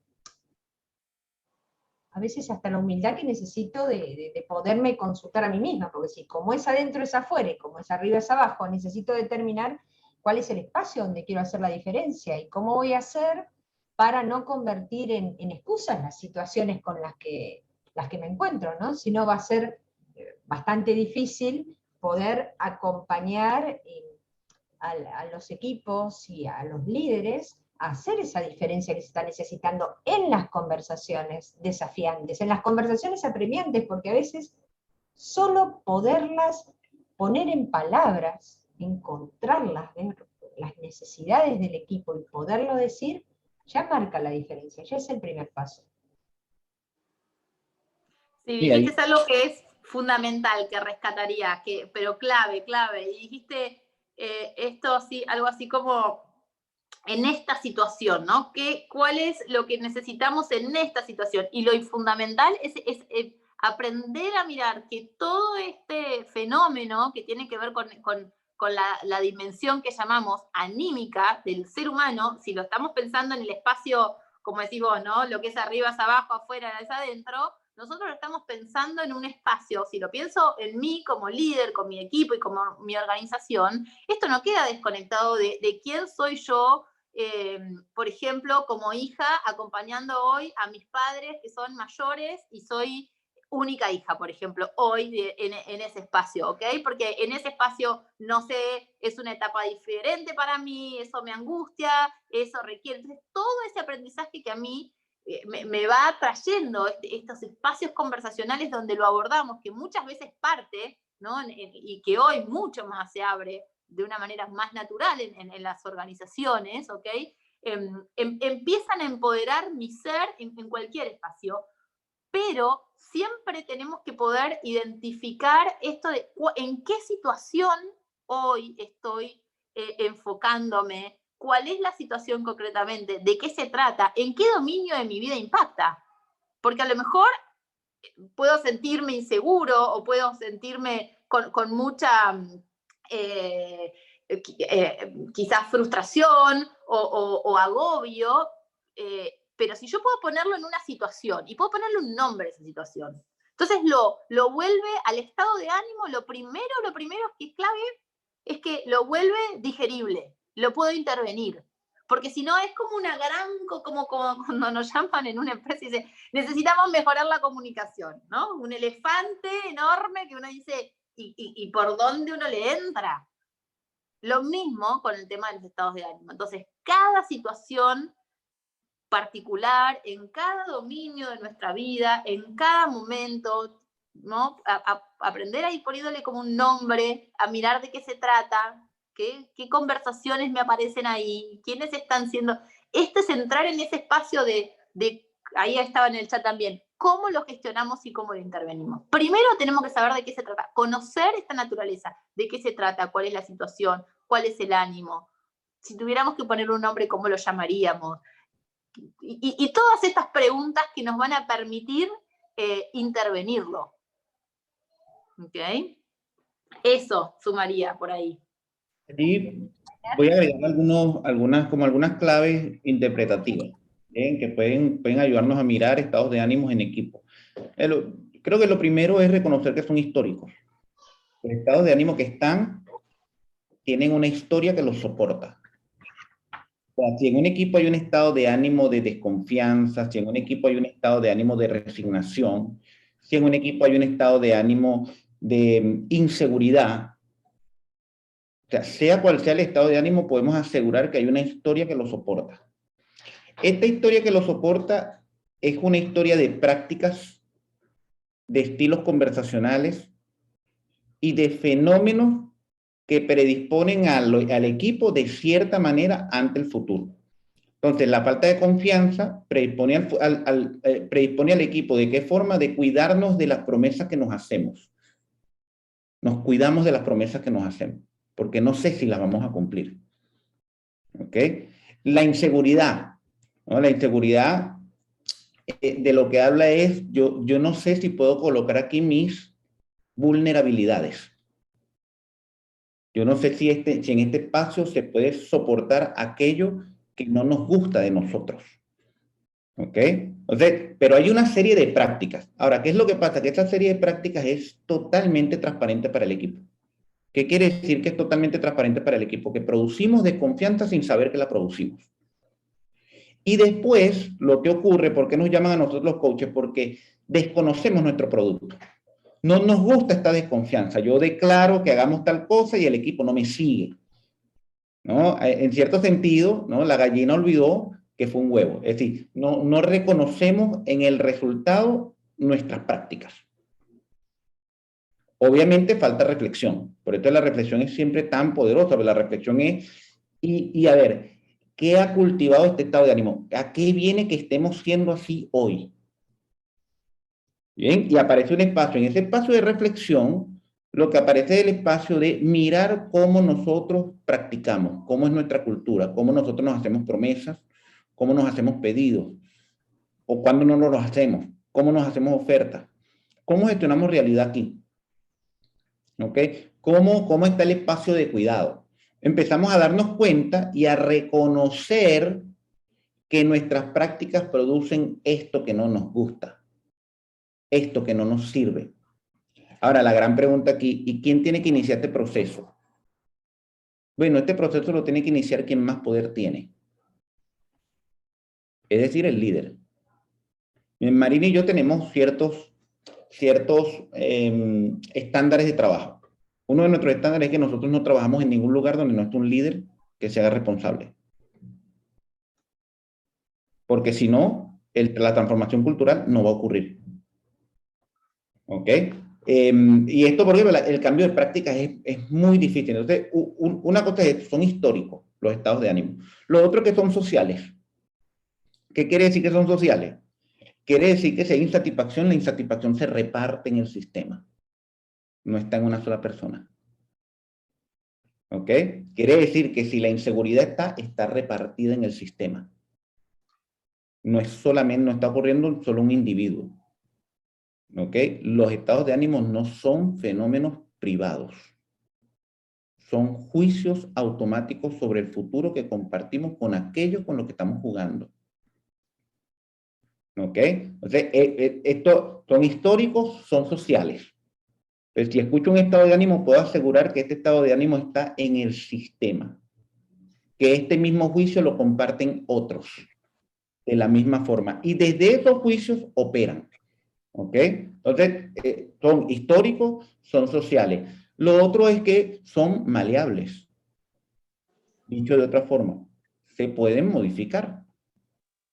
a veces hasta la humildad que necesito de poderme consultar a mí misma, porque si como es adentro es afuera, y como es arriba es abajo, necesito determinar cuál es el espacio donde quiero hacer la diferencia, y cómo voy a hacer para no convertir en excusas las situaciones con las que me encuentro, ¿no? Si no va a ser bastante difícil poder acompañar a los equipos y a los líderes a hacer esa diferencia que se está necesitando en las conversaciones desafiantes, en las conversaciones apremiantes, porque a veces solo poderlas poner en palabras, encontrarlas, ver las necesidades del equipo y poderlo decir, ya marca la diferencia, ya es el primer paso. Sí, dijiste algo que es fundamental, que rescataría, pero clave, y dijiste esto así, algo así como en esta situación, ¿no? ¿Cuál es lo que necesitamos en esta situación? Y lo fundamental es aprender a mirar que todo este fenómeno que tiene que ver con la dimensión que llamamos anímica del ser humano, si lo estamos pensando en el espacio, como decís vos, ¿no? Lo que es arriba es abajo, afuera es adentro, nosotros lo estamos pensando en un espacio, si lo pienso en mí como líder, con mi equipo y como mi organización, esto no queda desconectado de quién soy yo, por ejemplo, como hija, acompañando hoy a mis padres que son mayores y soy única hija, por ejemplo, hoy en ese espacio, ¿ok? Porque en ese espacio, no sé, es una etapa diferente para mí, eso me angustia, eso requiere. Entonces, todo ese aprendizaje que a mí me va trayendo estos espacios conversacionales donde lo abordamos, que muchas veces parte, ¿no? Y que hoy mucho más se abre de una manera más natural en las organizaciones, ¿ok? Empiezan a empoderar mi ser en cualquier espacio, pero siempre tenemos que poder identificar esto de en qué situación hoy estoy enfocándome, cuál es la situación concretamente, de qué se trata, en qué dominio de mi vida impacta. Porque a lo mejor puedo sentirme inseguro o puedo sentirme con mucha quizás frustración o agobio, pero si yo puedo ponerlo en una situación y puedo ponerle un nombre a esa situación, entonces lo vuelve al estado de ánimo. Lo primero que es clave es que lo vuelve digerible, lo puedo intervenir. Porque si no es como una gran, como cuando nos llaman en una empresa y dicen, necesitamos mejorar la comunicación, ¿no? Un elefante enorme que uno dice, ¿y por dónde uno le entra? Lo mismo con el tema de los estados de ánimo. Entonces, cada situación particular, en cada dominio de nuestra vida, en cada momento, ¿no? Aprender a ir poniéndole como un nombre, a mirar de qué se trata, qué conversaciones me aparecen ahí, quiénes están siendo. Este es entrar en ese espacio de ahí estaba en el chat también, cómo lo gestionamos y cómo lo intervenimos. Primero tenemos que saber de qué se trata, conocer esta naturaleza, de qué se trata, cuál es la situación, cuál es el ánimo. Si tuviéramos que poner un nombre, ¿cómo lo llamaríamos? Y todas estas preguntas que nos van a permitir intervenirlo. ¿Ok? Eso sumaría por ahí. Y voy a agregar algunas claves interpretativas, que pueden ayudarnos a mirar estados de ánimos en equipo. Creo que lo primero es reconocer que son históricos. Los estados de ánimo que están tienen una historia que los soporta. O sea, si en un equipo hay un estado de ánimo de desconfianza, si en un equipo hay un estado de ánimo de resignación, si en un equipo hay un estado de ánimo de inseguridad, o sea cual sea el estado de ánimo, podemos asegurar que hay una historia que lo soporta. Esta historia que lo soporta es una historia de prácticas, de estilos conversacionales y de fenómenos que predisponen al equipo de cierta manera ante el futuro. Entonces, la falta de confianza predispone al equipo de qué forma de cuidarnos de las promesas que nos hacemos. Nos cuidamos de las promesas que nos hacemos, porque no sé si las vamos a cumplir. ¿Ok? La inseguridad, ¿no? La inseguridad de lo que habla es, yo no sé si puedo colocar aquí mis vulnerabilidades. Yo no sé si en este espacio se puede soportar aquello que no nos gusta de nosotros. ¿Ok? Entonces, pero hay una serie de prácticas. Ahora, ¿qué es lo que pasa? Que esta serie de prácticas es totalmente transparente para el equipo. ¿Qué quiere decir que es totalmente transparente para el equipo? Que producimos desconfianza sin saber que la producimos. Y después, lo que ocurre, ¿por qué nos llaman a nosotros los coaches? Porque desconocemos nuestro producto. No nos gusta esta desconfianza. Yo declaro que hagamos tal cosa y el equipo no me sigue, ¿no? En cierto sentido, ¿no? La gallina olvidó que fue un huevo. Es decir, no reconocemos en el resultado nuestras prácticas. Obviamente falta reflexión. Por eso la reflexión es siempre tan poderosa. La reflexión es, y a ver, ¿qué ha cultivado este estado de ánimo? ¿A qué viene que estemos siendo así hoy? Bien, y aparece un espacio. En ese espacio de reflexión, lo que aparece es el espacio de mirar cómo nosotros practicamos, cómo es nuestra cultura, cómo nosotros nos hacemos promesas, cómo nos hacemos pedidos, o cuándo no nos los hacemos, cómo nos hacemos ofertas, cómo gestionamos realidad aquí. ¿Ok? ¿Cómo está el espacio de cuidado? Empezamos a darnos cuenta y a reconocer que nuestras prácticas producen esto que no nos gusta, esto que no nos sirve. Ahora, la gran pregunta aquí, ¿y quién tiene que iniciar este proceso? Bueno, este proceso lo tiene que iniciar quien más poder tiene, es decir, el líder. En Marina y yo tenemos ciertos estándares de trabajo. Uno de nuestros estándares es que nosotros no trabajamos en ningún lugar donde no esté un líder que se haga responsable. Porque si no, la transformación cultural no va a ocurrir. ¿Ok? Y esto porque el cambio de prácticas es muy difícil. Entonces, una cosa son históricos los estados de ánimo. Lo otro que son sociales. ¿Qué quiere decir que son sociales? Quiere decir que si hay insatisfacción, la insatisfacción se reparte en el sistema. No está en una sola persona. ¿Ok? Quiere decir que si la inseguridad está repartida en el sistema. No está ocurriendo en solo un individuo. ¿Ok? Los estados de ánimo no son fenómenos privados. Son juicios automáticos sobre el futuro que compartimos con aquellos con los que estamos jugando. ¿Ok? Entonces, estos son históricos, son sociales. Pero si escucho un estado de ánimo, puedo asegurar que este estado de ánimo está en el sistema. Que este mismo juicio lo comparten otros de la misma forma. Y desde esos juicios operan. ¿Ok? Entonces, son históricos, son sociales. Lo otro es que son maleables. Dicho de otra forma, se pueden modificar.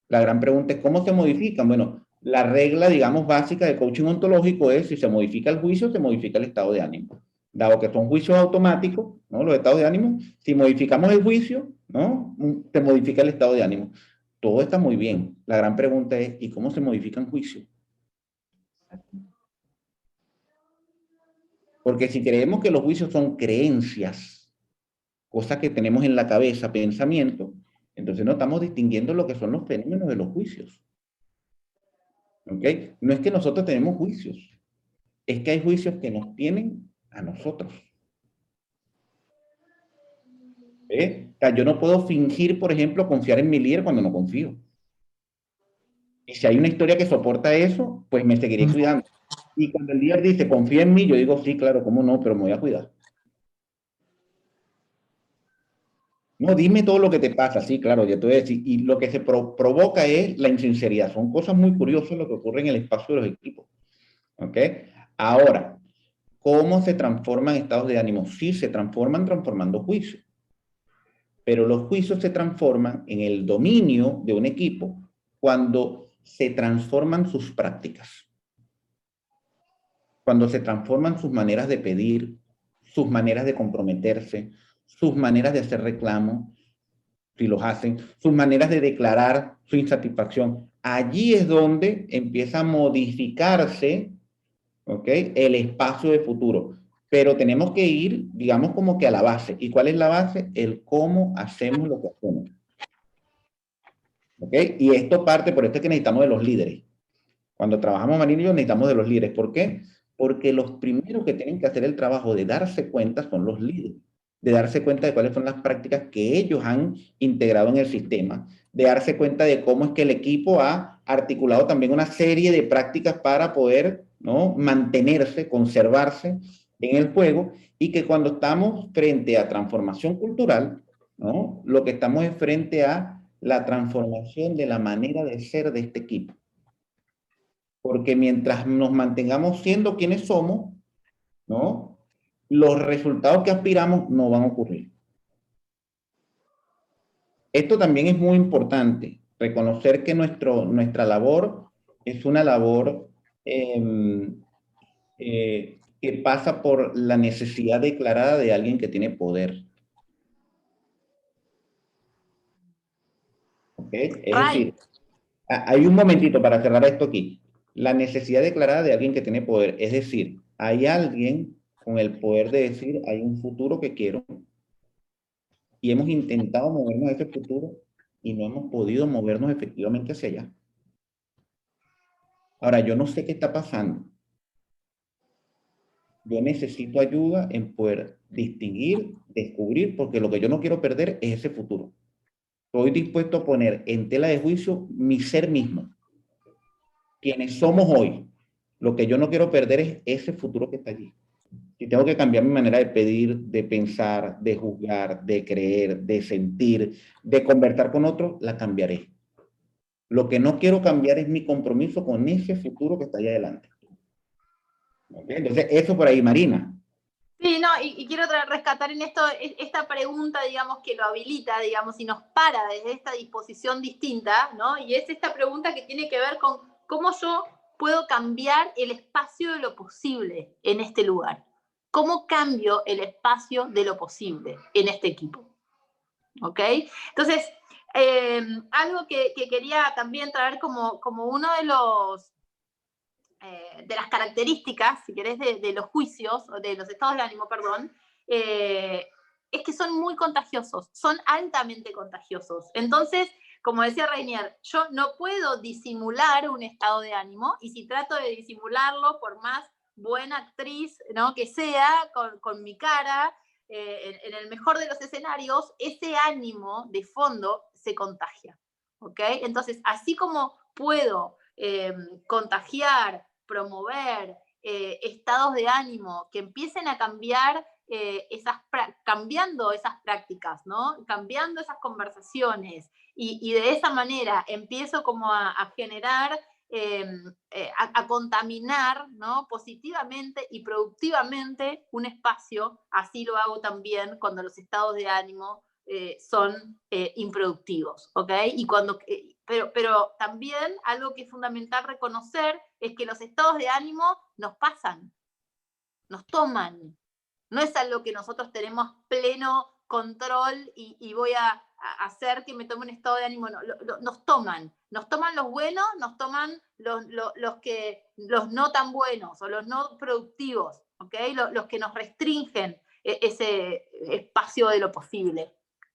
La gran pregunta es, ¿cómo se modifican? Bueno, la regla, digamos, básica de coaching ontológico es, si se modifica el juicio, se modifica el estado de ánimo. Dado que son juicios automáticos, ¿no? Los estados de ánimo, si modificamos el juicio, ¿no? Se modifica el estado de ánimo. Todo está muy bien. La gran pregunta es, ¿y cómo se modifican juicios? Porque si creemos que los juicios son creencias, cosas que tenemos en la cabeza, pensamiento, entonces no estamos distinguiendo lo que son los fenómenos de los juicios. ¿Ok? No es que nosotros tenemos juicios, es que hay juicios que nos tienen a nosotros. ¿Eh? O sea, yo no puedo fingir, por ejemplo, confiar en mi líder cuando no confío. Y si hay una historia que soporta eso, pues me seguiré cuidando. Y cuando el líder dice, confía en mí, yo digo, sí, claro, cómo no, pero me voy a cuidar. No, dime todo lo que te pasa, sí, claro, ya te voy a decir. Y lo que se provoca es la insinceridad. Son cosas muy curiosas lo que ocurre en el espacio de los equipos. ¿Ok? Ahora, ¿cómo se transforman estados de ánimo? Sí, se transforman transformando juicios. Pero los juicios se transforman en el dominio de un equipo cuando se transforman sus prácticas. Cuando se transforman sus maneras de pedir, sus maneras de comprometerse, sus maneras de hacer reclamos, si los hacen, sus maneras de declarar su insatisfacción. Allí es donde empieza a modificarse, ¿ok?, el espacio de futuro. pero tenemos que ir, digamos, como que a la base. ¿Y cuál es la base? El cómo hacemos lo que hacemos. ¿Ok? Y esto parte, por esto es que necesitamos de los líderes. Cuando trabajamos Marina y yo necesitamos de los líderes. ¿Por qué? Porque los primeros que tienen que hacer el trabajo de darse cuenta son los líderes. De darse cuenta de cuáles son las prácticas que ellos han integrado en el sistema. De darse cuenta de cómo es que el equipo ha articulado también una serie de prácticas para poder, ¿no?, mantenerse, conservarse en el juego. Y que cuando estamos frente a transformación cultural, ¿no?, lo que estamos es frente a la transformación de la manera de ser de este equipo. Porque mientras nos mantengamos siendo quienes somos, ¿no?, los resultados que aspiramos no van a ocurrir. Esto también es muy importante, reconocer que nuestra labor es una labor que pasa por la necesidad declarada de alguien que tiene poder. ¿Ok? Es decir, hay un momentito para cerrar esto aquí. La necesidad declarada de alguien que tiene poder. Es decir, hay alguien con el poder de decir, hay un futuro que quiero, y hemos intentado movernos a ese futuro y no hemos podido movernos efectivamente hacia allá. Ahora, yo no sé qué está pasando. Yo necesito ayuda en poder distinguir, descubrir, porque lo que yo no quiero perder es ese futuro. Estoy dispuesto a poner en tela de juicio mi ser mismo. Quienes somos hoy. Lo que yo no quiero perder es ese futuro que está allí. Si tengo que cambiar mi manera de pedir, de pensar, de juzgar, de creer, de sentir, de conversar con otros, la cambiaré. Lo que no quiero cambiar es mi compromiso con ese futuro que está allá adelante. ¿Okay? Entonces, eso por ahí, Marina. Sí, no, y quiero rescatar en esto esta pregunta, digamos, que lo habilita, digamos, y nos para desde esta disposición distinta, ¿no? Y es esta pregunta que tiene que ver con cómo yo puedo cambiar el espacio de lo posible en este lugar. ¿Cómo cambio el espacio de lo posible en este equipo? ¿Ok? Entonces, algo que quería también traer como uno de los de las características, si querés, de los juicios, o de los estados de ánimo, perdón, es que son muy contagiosos, son altamente contagiosos. Entonces, como decía Reinier, yo no puedo disimular un estado de ánimo, y si trato de disimularlo, por más buena actriz, ¿no?, que sea, con mi cara, en el mejor de los escenarios, ese ánimo de fondo se contagia. ¿Ok? Entonces, así como puedo contagiar, promover estados de ánimo que empiecen a cambiar, cambiando esas prácticas, ¿no? Cambiando esas conversaciones, y de esa manera empiezo como a generar, a contaminar, ¿no?, positivamente y productivamente un espacio. Así lo hago también cuando los estados de ánimo son improductivos, ¿ok? Y pero también algo que es fundamental reconocer es que los estados de ánimo nos pasan, nos toman. No es algo que nosotros tenemos pleno control y voy a hacer que me tome un estado de ánimo. No, nos toman los buenos, nos toman los no tan buenos o los no productivos, ¿ok? Los que nos restringen ese espacio de lo posible.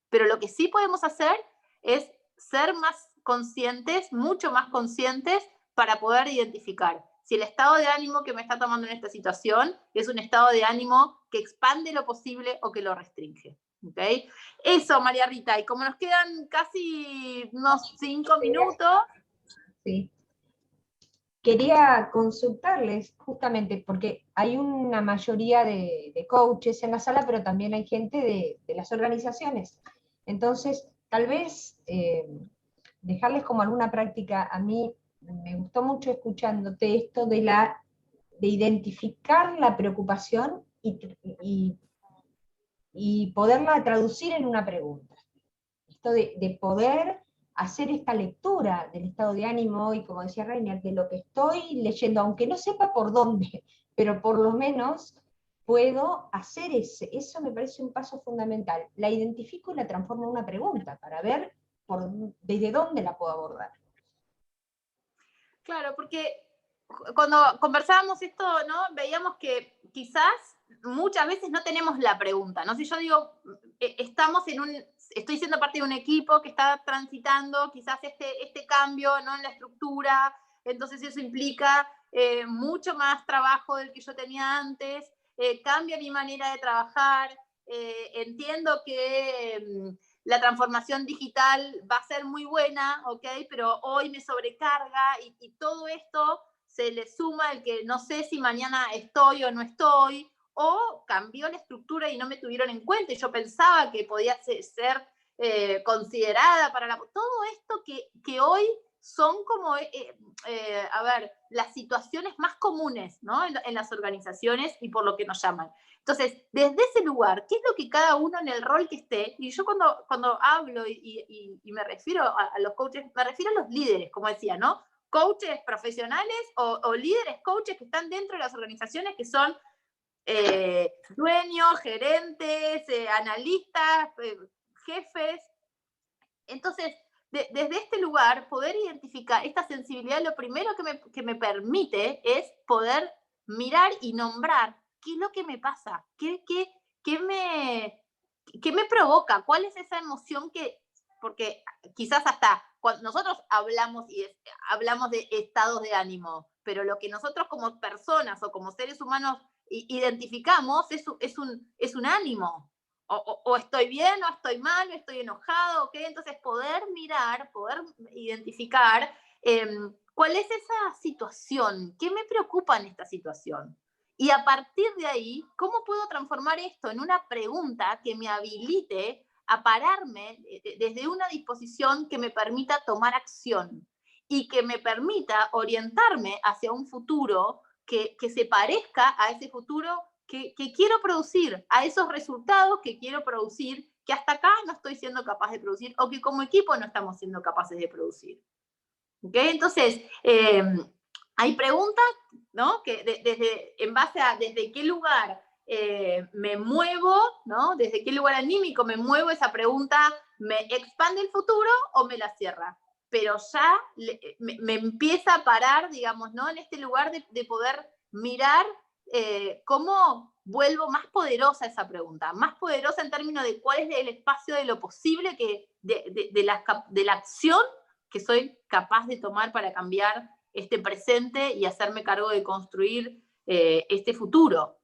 Pero lo que sí podemos hacer es ser más conscientes, mucho más conscientes, para poder identificar si el estado de ánimo que me está tomando en esta situación es un estado de ánimo que expande lo posible o que lo restringe. ¿Okay? Eso, María Rita, y como nos quedan casi unos 5 minutos. Sí. Quería consultarles justamente, porque hay una mayoría de coaches en la sala, pero también hay gente de las organizaciones. Entonces, tal vez dejarles como alguna práctica. A mí me gustó mucho escuchándote esto de identificar la preocupación y poderla traducir en una pregunta. Esto de poder hacer esta lectura del estado de ánimo, y como decía Reinier, de lo que estoy leyendo, aunque no sepa por dónde, pero por lo menos puedo hacer eso me parece un paso fundamental. La identifico y la transformo en una pregunta, para ver desde dónde la puedo abordar. Claro, porque cuando conversábamos esto, ¿no?, veíamos que quizás muchas veces no tenemos la pregunta, ¿no? Si yo digo, estoy siendo parte de un equipo que está transitando quizás este cambio, ¿no?, en la estructura, entonces eso implica mucho más trabajo del que yo tenía antes, cambia mi manera de trabajar, entiendo que la transformación digital va a ser muy buena, ¿ok? Pero hoy me sobrecarga y todo esto se le suma el que no sé si mañana estoy o no estoy, o cambió la estructura y no me tuvieron en cuenta y yo pensaba que podía ser considerada para todo esto que hoy son como, a ver, las situaciones más comunes, ¿no?, en las organizaciones y por lo que nos llaman. Entonces, desde ese lugar, ¿qué es lo que cada uno en el rol que esté? Y yo cuando hablo y me refiero a los coaches, me refiero a los líderes, como decía, ¿no? Coaches profesionales o líderes coaches que están dentro de las organizaciones que son dueños, gerentes, analistas, jefes. Entonces, desde este lugar, poder identificar esta sensibilidad, lo primero que me permite es poder mirar y nombrar qué es lo que me pasa, qué me provoca, cuál es esa emoción porque quizás hasta cuando nosotros hablamos de estados de ánimo, pero lo que nosotros como personas o como seres humanos identificamos es un ánimo. O estoy bien, o estoy mal, o estoy enojado, ¿ok? Entonces poder mirar, poder identificar cuál es esa situación, qué me preocupa en esta situación. Y a partir de ahí, ¿cómo puedo transformar esto en una pregunta que me habilite a pararme desde una disposición que me permita tomar acción y que me permita orientarme hacia un futuro que se parezca a ese futuro que quiero producir, a esos resultados que quiero producir, que hasta acá no estoy siendo capaz de producir o que como equipo no estamos siendo capaces de producir? ¿Okay? Entonces, hay preguntas, ¿no?, que en base a desde qué lugar me muevo, ¿no?, desde qué lugar anímico me muevo, esa pregunta me expande el futuro o me la cierra. Pero ya me empieza a parar, digamos, ¿no?, en este lugar de poder mirar cómo vuelvo más poderosa esa pregunta, más poderosa en términos de cuál es el espacio de lo posible de la acción que soy capaz de tomar para cambiar este presente y hacerme cargo de construir este futuro.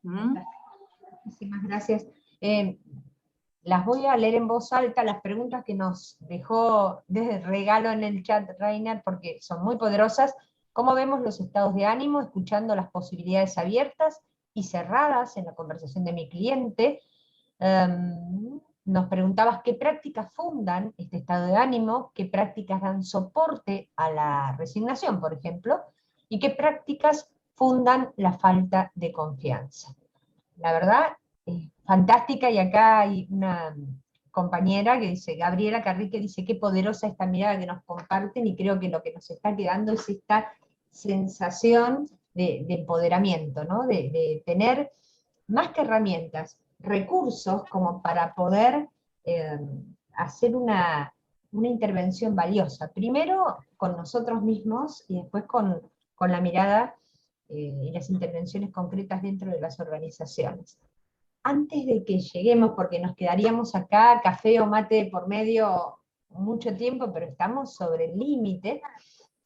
Muchísimas gracias. Las voy a leer en voz alta, las preguntas que nos dejó de regalo en el chat Reiner, porque son muy poderosas. ¿Cómo vemos los estados de ánimo escuchando las posibilidades abiertas y cerradas en la conversación de mi cliente? Nos preguntabas qué prácticas fundan este estado de ánimo, qué prácticas dan soporte a la resignación, por ejemplo, y qué prácticas fundan la falta de confianza. La verdad, es fantástica, y acá hay una compañera que dice, Gabriela Carrique, dice, qué poderosa esta mirada que nos comparten, y creo que lo que nos está quedando es esta sensación de empoderamiento, ¿no? De tener más que herramientas, recursos como para poder hacer una intervención valiosa, primero con nosotros mismos y después con la mirada y las intervenciones concretas dentro de las organizaciones. Antes de que lleguemos, porque nos quedaríamos acá, café o mate por medio mucho tiempo, pero estamos sobre el límite,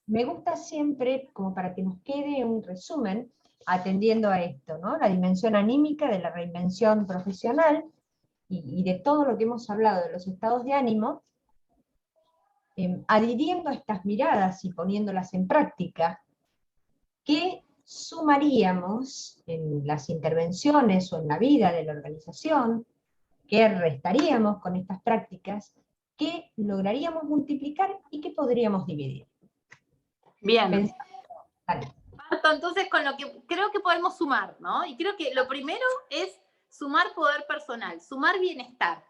me gusta siempre, como para que nos quede un resumen, atendiendo a esto, ¿no? La dimensión anímica de la reinvención profesional y de todo lo que hemos hablado de los estados de ánimo, adhiriendo a estas miradas y poniéndolas en práctica, ¿qué sumaríamos en las intervenciones o en la vida de la organización? ¿Qué restaríamos con estas prácticas? ¿Qué lograríamos multiplicar y qué podríamos dividir? Bien. Parto entonces con lo que creo que podemos sumar, ¿no? Y creo que lo primero es sumar poder personal, sumar bienestar,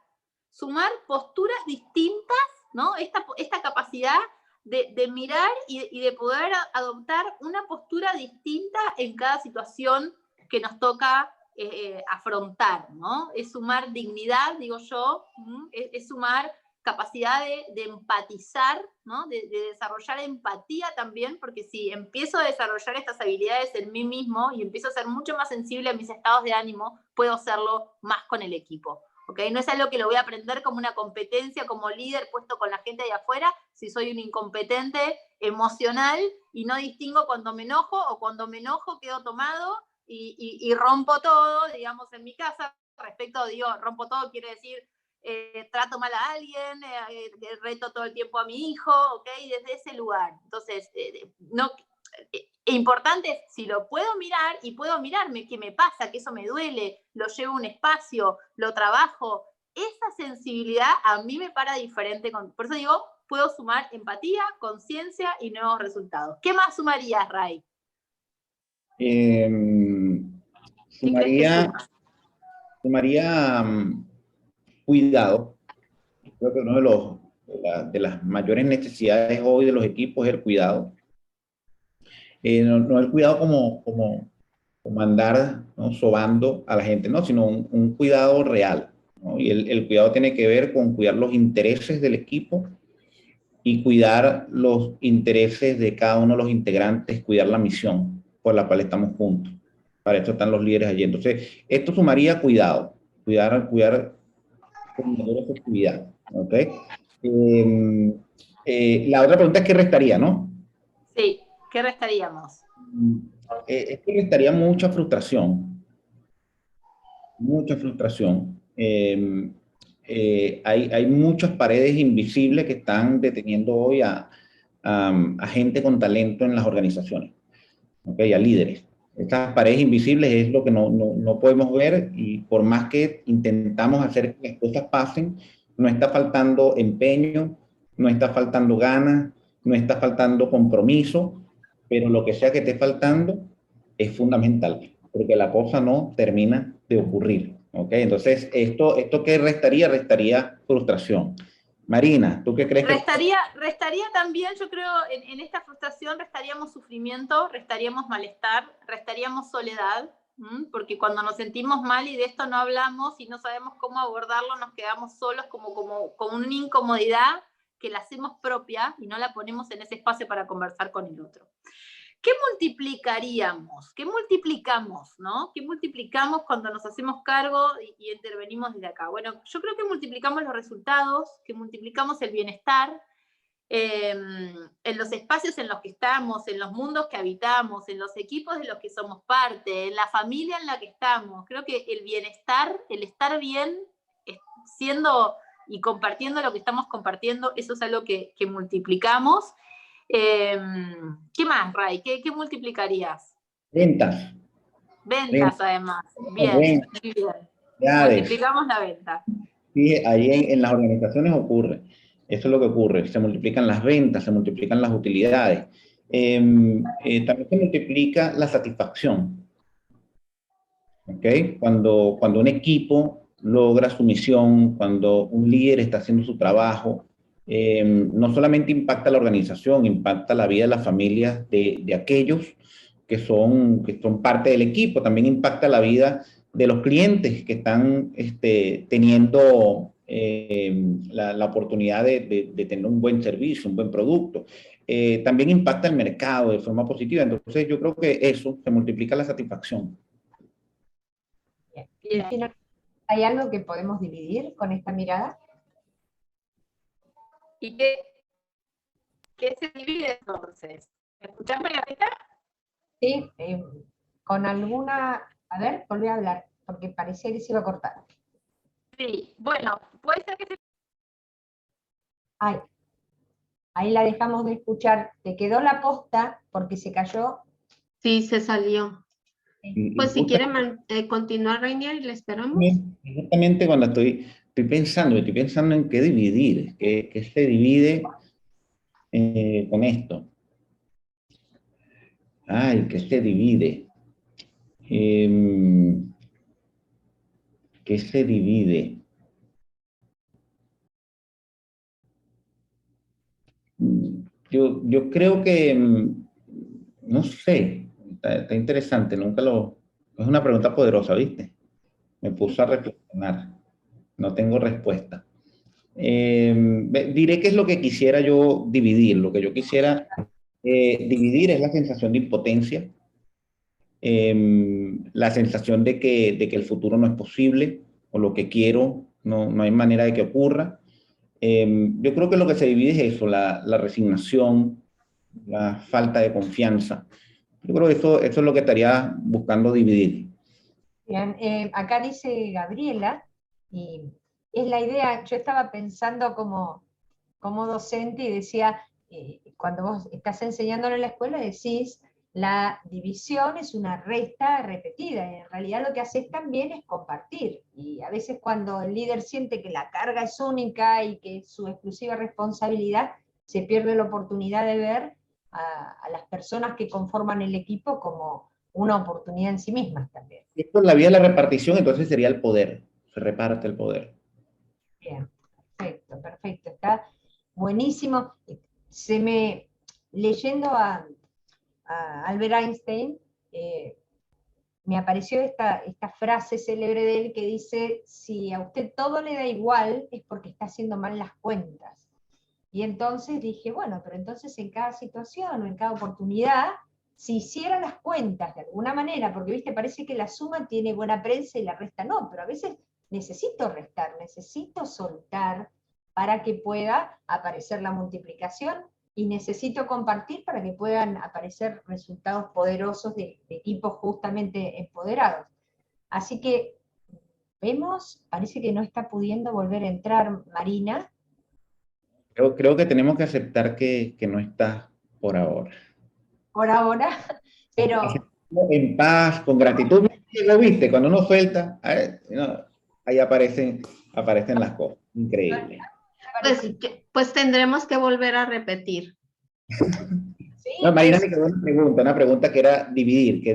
sumar posturas distintas, ¿no? Esta capacidad de mirar y de poder adoptar una postura distinta en cada situación que nos toca afrontar, ¿no? Es sumar dignidad, digo yo, es sumar capacidad de empatizar, ¿no? De desarrollar empatía también, porque si empiezo a desarrollar estas habilidades en mí mismo y empiezo a ser mucho más sensible a mis estados de ánimo, puedo hacerlo más con el equipo. ¿Okay? No es algo que lo voy a aprender como una competencia, como líder puesto con la gente de afuera, si soy un incompetente emocional y no distingo cuando me enojo, o cuando me enojo quedo tomado y rompo todo, digamos, en mi casa. Respecto, digo, rompo todo quiere decir trato mal a alguien, reto todo el tiempo a mi hijo, ¿ok? Desde ese lugar. Entonces, importante es, si lo puedo mirar y puedo mirarme qué me pasa, que eso me duele, lo llevo a un espacio, lo trabajo, esa sensibilidad a mí me para diferente. Por eso digo, puedo sumar empatía, conciencia y nuevos resultados. ¿Qué más sumarías, Ray? Sumaría cuidado. Creo que uno de las mayores necesidades hoy de los equipos es el cuidado. No el cuidado como andar, ¿no?, sobando a la gente, no, sino un cuidado real, ¿no? Y el cuidado tiene que ver con cuidar los intereses del equipo y cuidar los intereses de cada uno de los integrantes, cuidar la misión por la cual estamos juntos. Para esto están los líderes allí. Entonces, esto sumaría cuidado, cuidar con mayor efectividad. ¿Ok? La otra pregunta es ¿qué restaría, no? Sí, ¿qué restaríamos? Es que restaría mucha frustración. Mucha frustración. Hay muchas paredes invisibles que están deteniendo hoy a gente con talento en las organizaciones, ¿okay? A líderes. Estas paredes invisibles es lo que no podemos ver, y por más que intentamos hacer que las cosas pasen, no está faltando empeño, no está faltando ganas, no está faltando compromiso, pero lo que sea que esté faltando es fundamental, porque la cosa no termina de ocurrir. ¿Okay? Entonces, ¿esto qué restaría? Restaría frustración. Marina, ¿tú qué crees? Restaría también, yo creo, en esta frustración restaríamos sufrimiento, restaríamos malestar, restaríamos soledad, porque cuando nos sentimos mal y de esto no hablamos y no sabemos cómo abordarlo, nos quedamos solos como una incomodidad que la hacemos propia y no la ponemos en ese espacio para conversar con el otro. ¿Qué multiplicaríamos? ¿Qué multiplicamos, no? ¿Qué multiplicamos cuando nos hacemos cargo y intervenimos desde acá? Bueno, yo creo que multiplicamos los resultados, que multiplicamos el bienestar, en los espacios en los que estamos, en los mundos que habitamos, en los equipos de los que somos parte, en la familia en la que estamos. Creo que el bienestar, el estar bien, siendo y compartiendo lo que estamos compartiendo, eso es algo que multiplicamos. ¿Qué más, Ray? ¿Qué multiplicarías? Ventas. Ventas, además. Bien, muy bien. Multiplicamos la venta. Sí, ahí en las organizaciones ocurre. Eso es lo que ocurre. Se multiplican las ventas, se multiplican las utilidades. También se multiplica la satisfacción. ¿Okay? Cuando un equipo logra su misión, cuando un líder está haciendo su trabajo, no solamente impacta la organización, impacta la vida de las familias de aquellos que son parte del equipo, también impacta la vida de los clientes que están teniendo la oportunidad de tener un buen servicio, un buen producto. También impacta el mercado de forma positiva. Entonces yo creo que eso se multiplica la satisfacción. Bien. ¿Hay algo que podemos dividir con esta mirada? ¿Y qué se divide entonces? ¿Escuchás, Margarita? Sí, con alguna... A ver, volví a hablar, porque parecía que se iba a cortar. Sí, bueno, puede ser que se... Ay, ahí la dejamos de escuchar. ¿Te quedó la posta porque se cayó? Sí, se salió. Pues si quiere continuar, Rainier, le esperamos. Justamente cuando estoy pensando en qué dividir, qué se divide con esto. Ay, ¿qué se divide? ¿Qué se divide? Yo creo que, no sé, está interesante, es una pregunta poderosa, ¿viste? Me puso a reflexionar, no tengo respuesta. Diré que es lo que quisiera yo dividir. Lo que yo quisiera dividir es la sensación de impotencia, la sensación de que el futuro no es posible, o lo que quiero no hay manera de que ocurra. Yo creo que lo que se divide es eso, la resignación, la falta de confianza. Yo creo que eso es lo que estaría buscando dividir. Bien, acá dice Gabriela, y es la idea, yo estaba pensando como docente y decía, cuando vos estás enseñando en la escuela decís, la división es una resta repetida, y en realidad lo que haces también es compartir, y a veces cuando el líder siente que la carga es única y que es su exclusiva responsabilidad, se pierde la oportunidad de ver a las personas que conforman el equipo como una oportunidad en sí mismas también. Esto en la vía de la repartición, entonces sería el poder. Se reparte el poder. Bien, perfecto, perfecto. Está buenísimo. Leyendo a Albert Einstein, me apareció esta frase célebre de él que dice, si a usted todo le da igual, es porque está haciendo mal las cuentas. Y entonces dije, bueno, pero entonces en cada situación o en cada oportunidad, si hiciera las cuentas de alguna manera, porque viste, parece que la suma tiene buena prensa y la resta no, pero a veces necesito restar, necesito soltar para que pueda aparecer la multiplicación y necesito compartir para que puedan aparecer resultados poderosos de equipos justamente empoderados. Así que vemos, parece que no está pudiendo volver a entrar Marina. Creo que tenemos que aceptar que no está por ahora. Por ahora, pero En paz, con gratitud. ¿Lo viste? Cuando uno suelta, ahí aparecen las cosas. Increíble. Pues tendremos que volver a repetir. sí, No, Marina me quedó una pregunta que era dividir. ¿Qué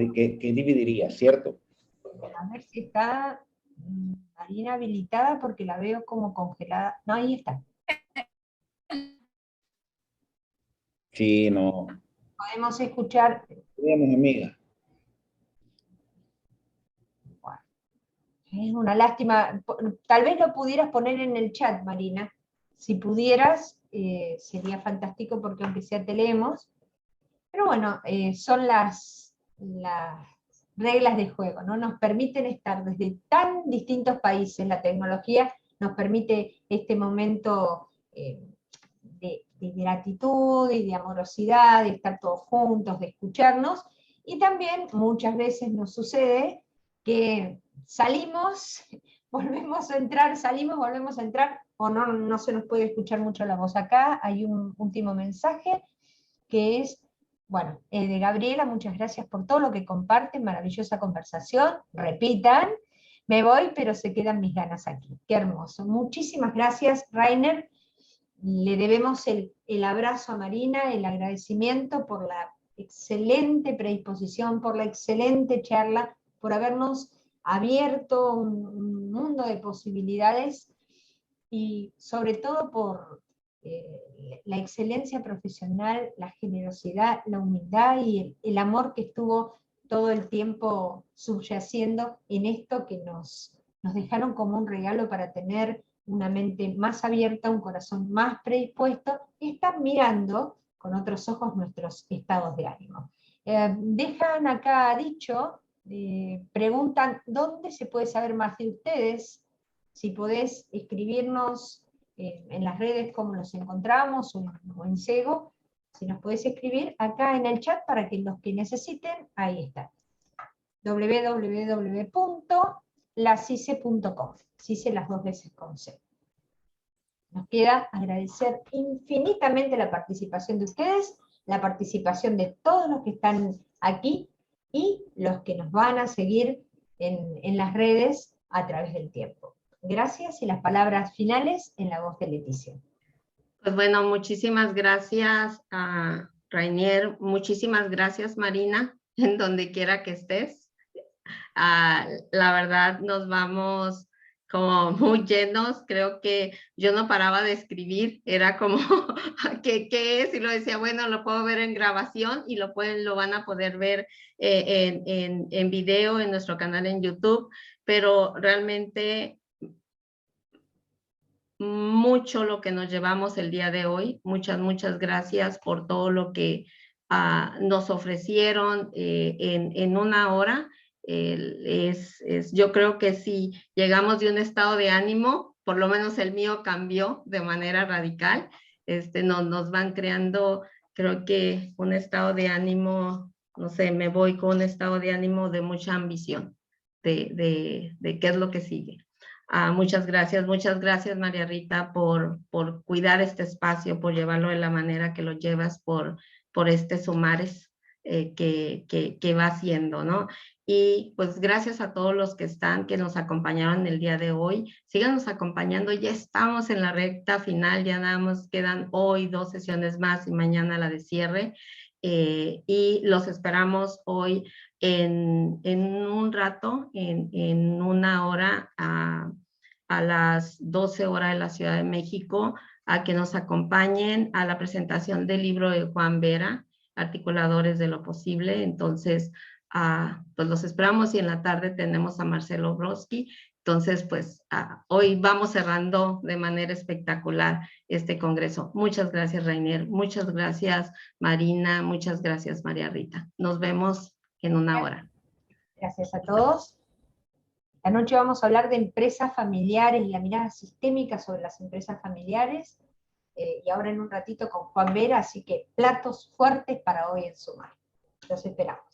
dividiría, cierto? a ver si está Marina habilitada porque la veo como congelada. No, ahí está. Sí, no. Podemos escuchar. Tenemos amiga. Bueno, es una lástima. Tal vez lo pudieras poner en el chat, Marina. Si pudieras, sería fantástico porque aunque sea te leemos. Pero bueno, son las reglas de juego, ¿no? Nos permiten estar desde tan distintos países, la tecnología nos permite este momento de gratitud y de amorosidad, de estar todos juntos, de escucharnos, y también muchas veces nos sucede que salimos, volvemos a entrar, salimos, volvemos a entrar, o no se nos puede escuchar mucho la voz acá. Hay un último mensaje que es, bueno, de Gabriela, muchas gracias por todo lo que comparten, maravillosa conversación, repitan, me voy, pero se quedan mis ganas aquí, qué hermoso. Muchísimas gracias, Rainer, le debemos el abrazo a Marina, el agradecimiento por la excelente predisposición, por la excelente charla, por habernos abierto un mundo de posibilidades y sobre todo por la excelencia profesional, la generosidad, la humildad y el amor que estuvo todo el tiempo subyaciendo en esto que nos dejaron como un regalo para tener una mente más abierta, un corazón más predispuesto y estar mirando con otros ojos nuestros estados de ánimo. Dejan acá dicho, preguntan dónde se puede saber más de ustedes, si podés escribirnos en las redes cómo los encontramos o en Sego, si nos podés escribir acá en el chat para que los que necesiten, ahí está. www.lacice.com, Cice las dos veces con C. Nos queda agradecer infinitamente la participación de ustedes, la participación de todos los que están aquí y los que nos van a seguir en las redes a través del tiempo. Gracias y las palabras finales en la voz de Leticia. Pues bueno, muchísimas gracias a Rainier, muchísimas gracias Marina, en donde quiera que estés. La verdad nos vamos como muy llenos, creo que yo no paraba de escribir, era como, ¿qué es? Y lo decía, bueno, lo puedo ver en grabación y lo van a poder ver en video en nuestro canal en YouTube, pero realmente mucho lo que nos llevamos el día de hoy. Muchas gracias por todo lo que nos ofrecieron en una hora. Yo creo que si llegamos de un estado de ánimo, por lo menos el mío cambió de manera radical. Nos van creando, creo que un estado de ánimo, no sé, me voy con un estado de ánimo de mucha ambición de qué es lo que sigue. Muchas gracias María Rita por cuidar este espacio, por llevarlo de la manera que lo llevas, por Sumares que va haciendo, ¿no? Y pues gracias a todos los que nos acompañaron el día de hoy. Síganos acompañando, ya estamos en la recta final, ya nada más quedan hoy 2 sesiones más y mañana la de cierre. Y los esperamos hoy en un rato, en una hora, a las 12 horas de la Ciudad de México, a que nos acompañen a la presentación del libro de Juan Vera, Articuladores de lo Posible. Entonces, pues los esperamos, y en la tarde tenemos a Marcelo Brodsky. Entonces, pues hoy vamos cerrando de manera espectacular este congreso. Muchas gracias, Rainer. Muchas gracias, Marina. Muchas gracias, María Rita. Nos vemos en una hora. Gracias a todos. Esta noche vamos a hablar de empresas familiares y la mirada sistémica sobre las empresas familiares. Y ahora en un ratito con Juan Vera, así que platos fuertes para hoy en Sumar. Los esperamos.